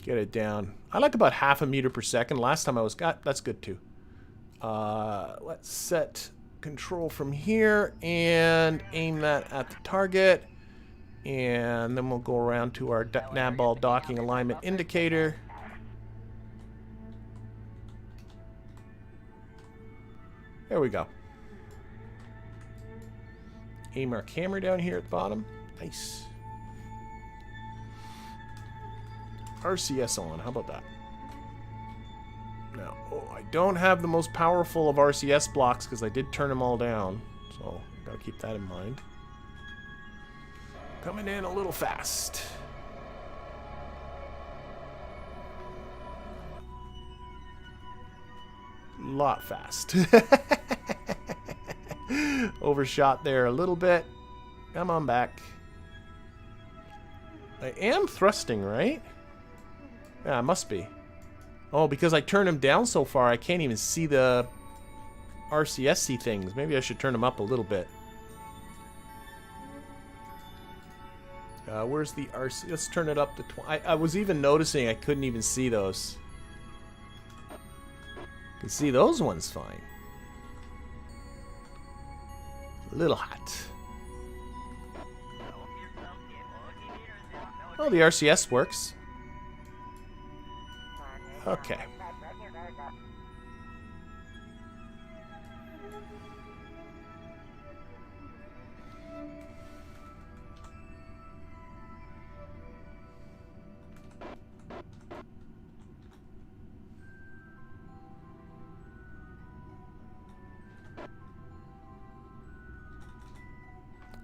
Get it down. I like about half a meter per second. Last time I was that's good too. Let's set control from here and aim that at the target, and then we'll go around to our Navball docking alignment indicator. There we go. Aim our camera down here at the bottom. Nice. RCS on. How about that? Now, I don't have the most powerful of RCS blocks because I did turn them all down. So, gotta keep that in mind. Coming in a little fast. lot fast. Overshot there a little bit. Come on back. I am thrusting, right? Yeah, I must be. Oh, because I turned him down so far, I can't even see the RCSC things. Maybe I should turn them up a little bit. Where's the RC? Let's turn it up to 20. I was even noticing I couldn't even see those. I can see those ones fine. A little hot. Oh, the RCS works. Okay.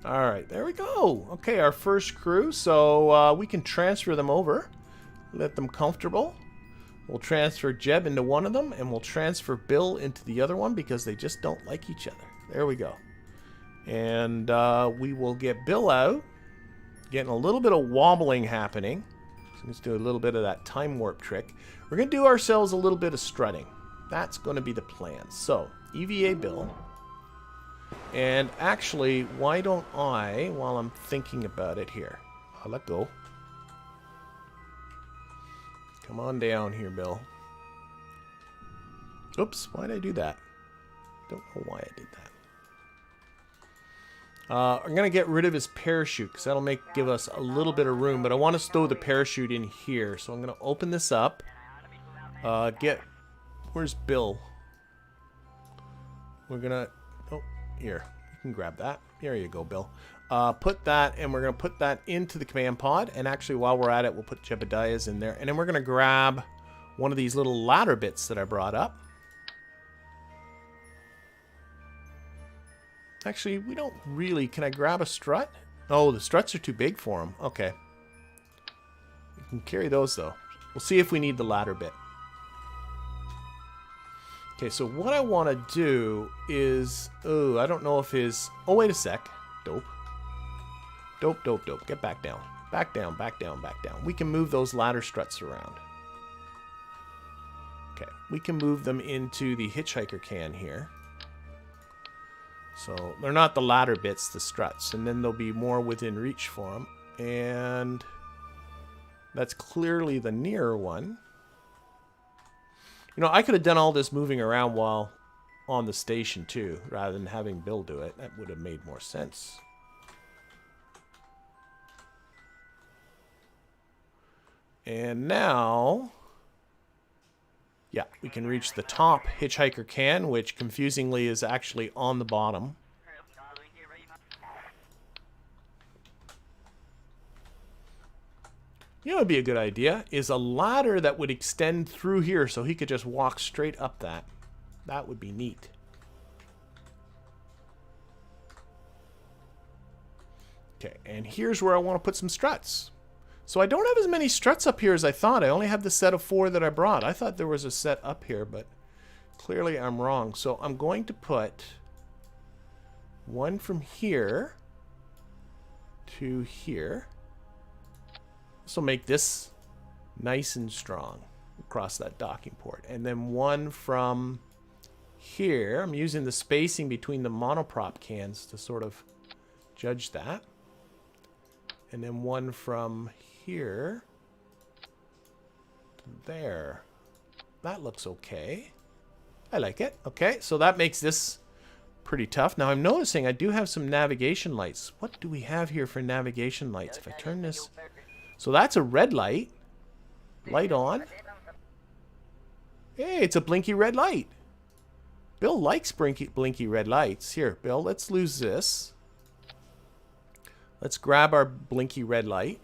Alright, there we go. Okay, our first crew. So we can transfer them over. Let them comfortable. We'll transfer Jeb into one of them, and we'll transfer Bill into the other one because they just don't like each other. There we go. And we will get Bill out. Getting a little bit of wobbling happening. So let's do a little bit of that time warp trick. We're going to do ourselves a little bit of strutting. That's going to be the plan. So, EVA Bill. And actually, why don't I, while I'm thinking about it here, I'll let go. Come on down here, Bill. Oops, why did I do that? Don't know why I did that. I'm going to get rid of his parachute because that'll give us a little bit of room, but I want to stow the parachute in here. So I'm going to open this up. Where's Bill? We're going to, oh, here. You can grab that. There you go, Bill. Put that, and we're going to put that into the command pod. And actually, while we're at it, we'll put Jebediah's in there. And then we're going to grab one of these little ladder bits that I brought up. Actually, we don't really... Can I grab a strut? Oh, the struts are too big for him. Okay. We can carry those, though. We'll see if we need the ladder bit. Okay, so what I want to do is... Oh, I don't know if his... Oh, wait a sec. Dope. Dope, dope, dope. Get back down. Back down, back down, back down. We can move those ladder struts around. Okay, we can move them into the hitchhiker can here. So, they're not the ladder bits, the struts. And then they'll be more within reach for them. And that's clearly the nearer one. You know, I could have done all this moving around while on the station, too, rather than having Bill do it. That would have made more sense. And now... Yeah, we can reach the top hitchhiker can, which confusingly is actually on the bottom. You know what would be a good idea is a ladder that would extend through here so he could just walk straight up that. That would be neat. Okay, and here's where I want to put some struts. So I don't have as many struts up here as I thought. I only have the set of 4 that I brought. I thought there was a set up here, but clearly I'm wrong. So I'm going to put one from here to here. This will make this nice and strong across that docking port. And then one from here. I'm using the spacing between the monoprop cans to sort of judge that. And then one from here to there. That looks okay. I like it. Okay, so that makes this pretty tough. Now I'm noticing I do have some navigation lights. What do we have here for navigation lights? If I turn this... So that's a red light. Light on. Hey, it's a blinky red light. Bill likes blinky red lights. Here, Bill, let's lose this. Let's grab our blinky red light.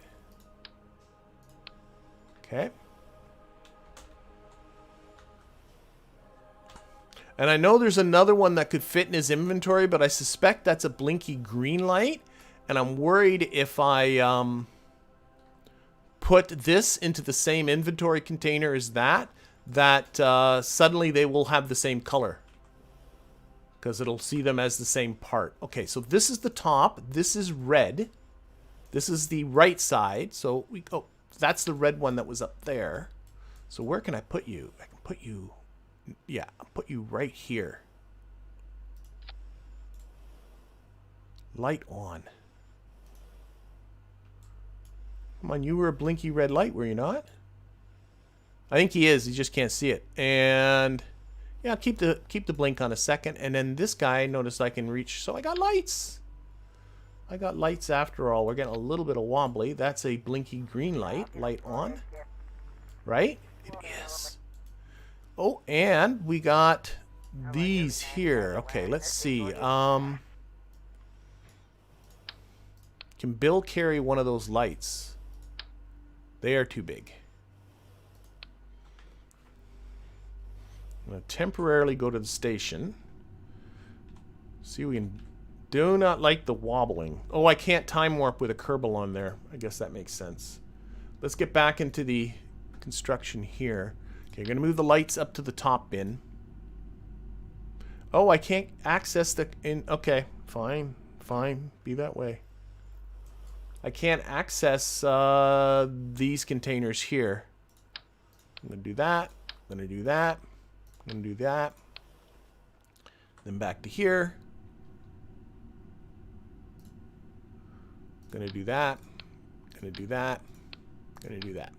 Okay. And I know there's another one that could fit in his inventory, but I suspect that's a blinky green light. And I'm worried if I put this into the same inventory container as that that suddenly they will have the same color. Because it'll see them as the same part. Okay, so this is the top. This is red. This is the right side. So that's the red one that was up there. So where can I put you? I can put you, yeah, I'll put you right here. Light on. Come on, you were a blinky red light, were you not? I think he is. He just can't see it. And yeah, keep the blink on a second. And then this guy, notice I can reach. So I got lights. I got lights after all. We're getting a little bit of wobbly. That's a blinky green light. Light on. Right? It is. Oh, and we got these here. Okay, let's see. Can Bill carry one of those lights? They are too big. I'm going to temporarily go to the station. See if we can... Do not like the wobbling. Oh, I can't time warp with a Kerbal on there. I guess that makes sense. Let's get back into the construction here. Okay, I'm going to move the lights up to the top bin. Oh, I can't access the... Okay, fine. Fine. Be that way. I can't access these containers here. I'm going to do that. I'm going to do that. I'm going to do that. Then back to here. Gonna do that. Gonna do that. Gonna do that.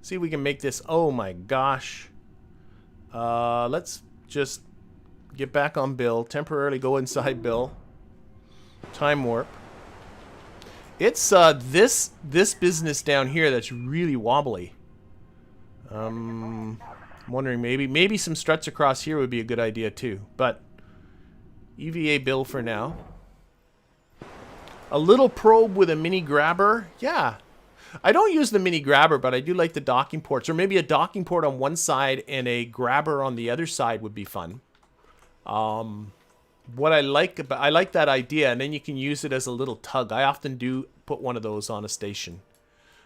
See if we can make this. Oh my gosh. Let's just get back on Bill. Temporarily go inside Bill. Time warp. It's this business down here that's really wobbly. I'm wondering maybe some struts across here would be a good idea too. But EVA Bill for now. A little probe with a mini grabber. Yeah. I don't use the mini grabber, but I do like the docking ports. Or maybe a docking port on one side and a grabber on the other side would be fun. What I like that idea, and then you can use it as a little tug. I often do put one of those on a station.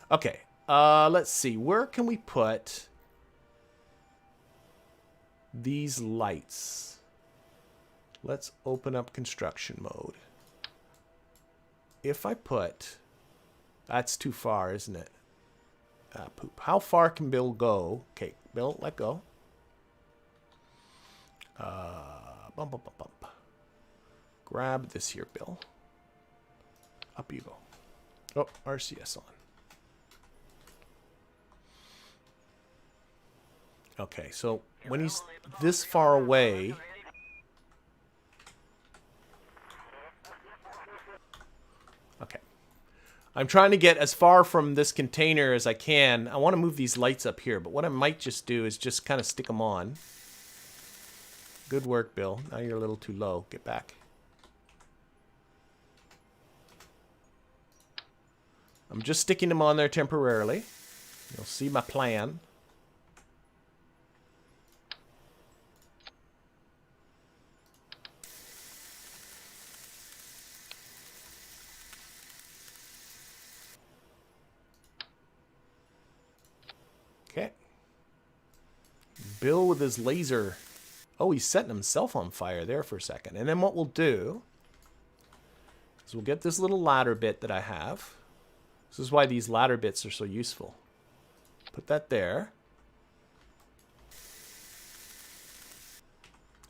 Okay. Let's see. Where can we put these lights? Let's open up construction mode. If I put... That's too far, isn't it? Poop. How far can Bill go? Okay, Bill, let go. Bump, bump, bump, bump. Grab this here, Bill. Up you go. Oh, RCS on. Okay, so when he's this far away... Okay. I'm trying to get as far from this container as I can. I want to move these lights up here, but what I might just do is just kind of stick them on. Good work, Bill. Now you're a little too low. Get back. I'm just sticking them on there temporarily. You'll see my plan. Okay. Bill with his laser. Oh, he's setting himself on fire there for a second. And then what we'll do is we'll get this little ladder bit that I have. This is why these ladder bits are so useful. Put that there.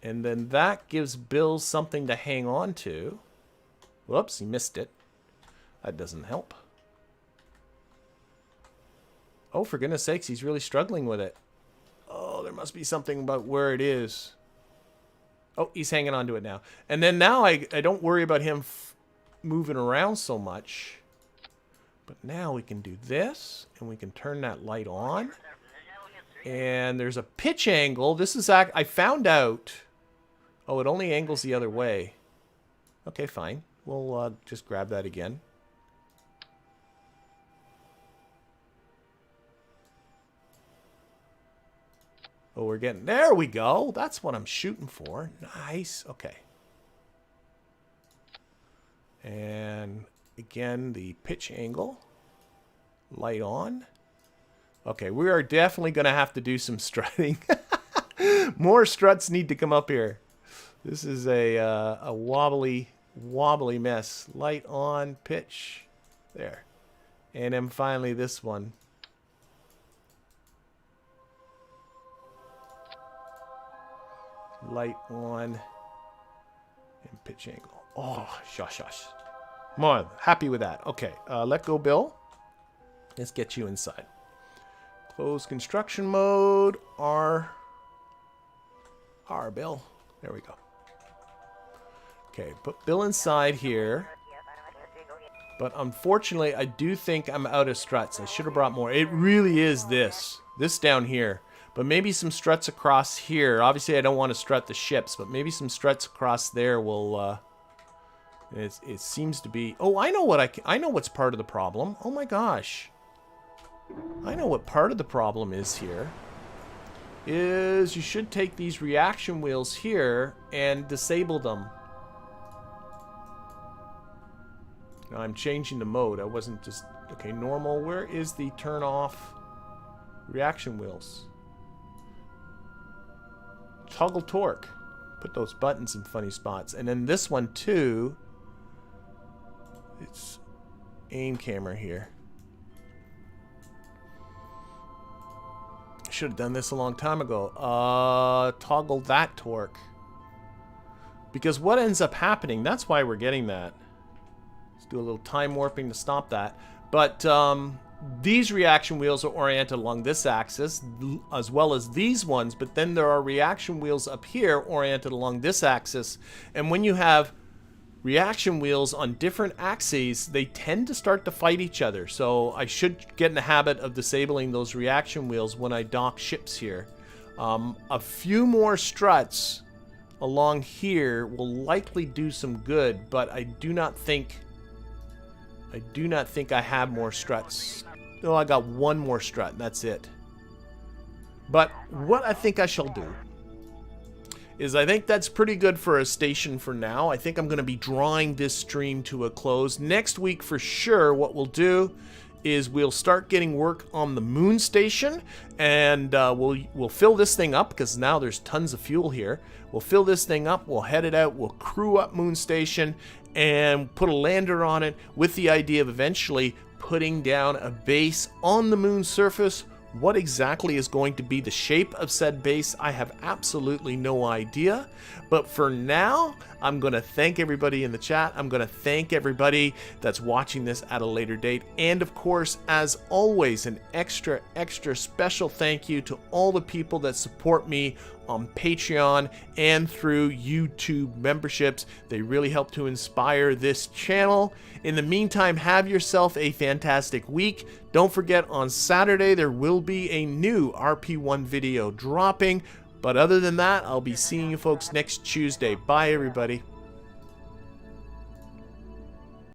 And then that gives Bill something to hang on to. Whoops, he missed it. That doesn't help. Oh, for goodness sakes, he's really struggling with it. Oh, there must be something about where it is. Oh, he's hanging on to it now. And then now I don't worry about him moving around so much. But now we can do this, and we can turn that light on. And there's a pitch angle. This is, I found out. Oh, it only angles the other way. Okay, fine. We'll just grab that again. Oh, we're getting... There we go. That's what I'm shooting for. Nice. Okay. And again, the pitch angle. Light on. Okay, we are definitely going to have to do some strutting. More struts need to come up here. This is a wobbly mess. Light on, pitch. There. And then finally this one. Light on. And pitch angle. Oh, shush. Come on. Happy with that. Okay. Let go, Bill. Let's get you inside. Close construction mode. R, Bill. There we go. Okay, put Bill inside here. But unfortunately, I do think I'm out of struts. I should have brought more. It really is this down here. But maybe some struts across here. Obviously, I don't want to strut the ships, but maybe some struts across there will... it seems to be... Oh, I know what's part of the problem. Oh my gosh. I know what part of the problem is here. Is you should take these reaction wheels here and disable them. Now I'm changing the mode. I wasn't just... Okay, normal. Where is the turn off reaction wheels? Toggle torque. Put those buttons in funny spots. And then this one too. It's aim camera here. Should have done this a long time ago. Toggle that torque. Because what ends up happening, that's why we're getting that. Let's do a little time warping to stop that. But these reaction wheels are oriented along this axis, as well as these ones. But then there are reaction wheels up here oriented along this axis. And when you have reaction wheels on different axes, they tend to start to fight each other. So I should get in the habit of disabling those reaction wheels when I dock ships here. A few more struts along here will likely do some good, but I do not think I have more struts. No, I got one more strut, and that's it. But what I think I shall do is I think that's pretty good for a station for now. I think I'm going to be drawing this stream to a close. Next week for sure, what we'll do is we'll start getting work on the moon station, and we'll fill this thing up because now there's tons of fuel here. We'll fill this thing up, we'll head it out, we'll crew up moon station and put a lander on it with the idea of eventually putting down a base on the moon surface. What exactly is going to be the shape of said base, I have absolutely no idea. But for now, I'm going to thank everybody in the chat. I'm going to thank everybody that's watching this at a later date. And of course, as always, an extra special thank you to all the people that support me on Patreon and through YouTube memberships. They really help to inspire this channel. In the meantime, have yourself a fantastic week. Don't forget, on Saturday there will be a new RP1 video dropping. But other than that, I'll be seeing you folks next Tuesday. Bye, everybody.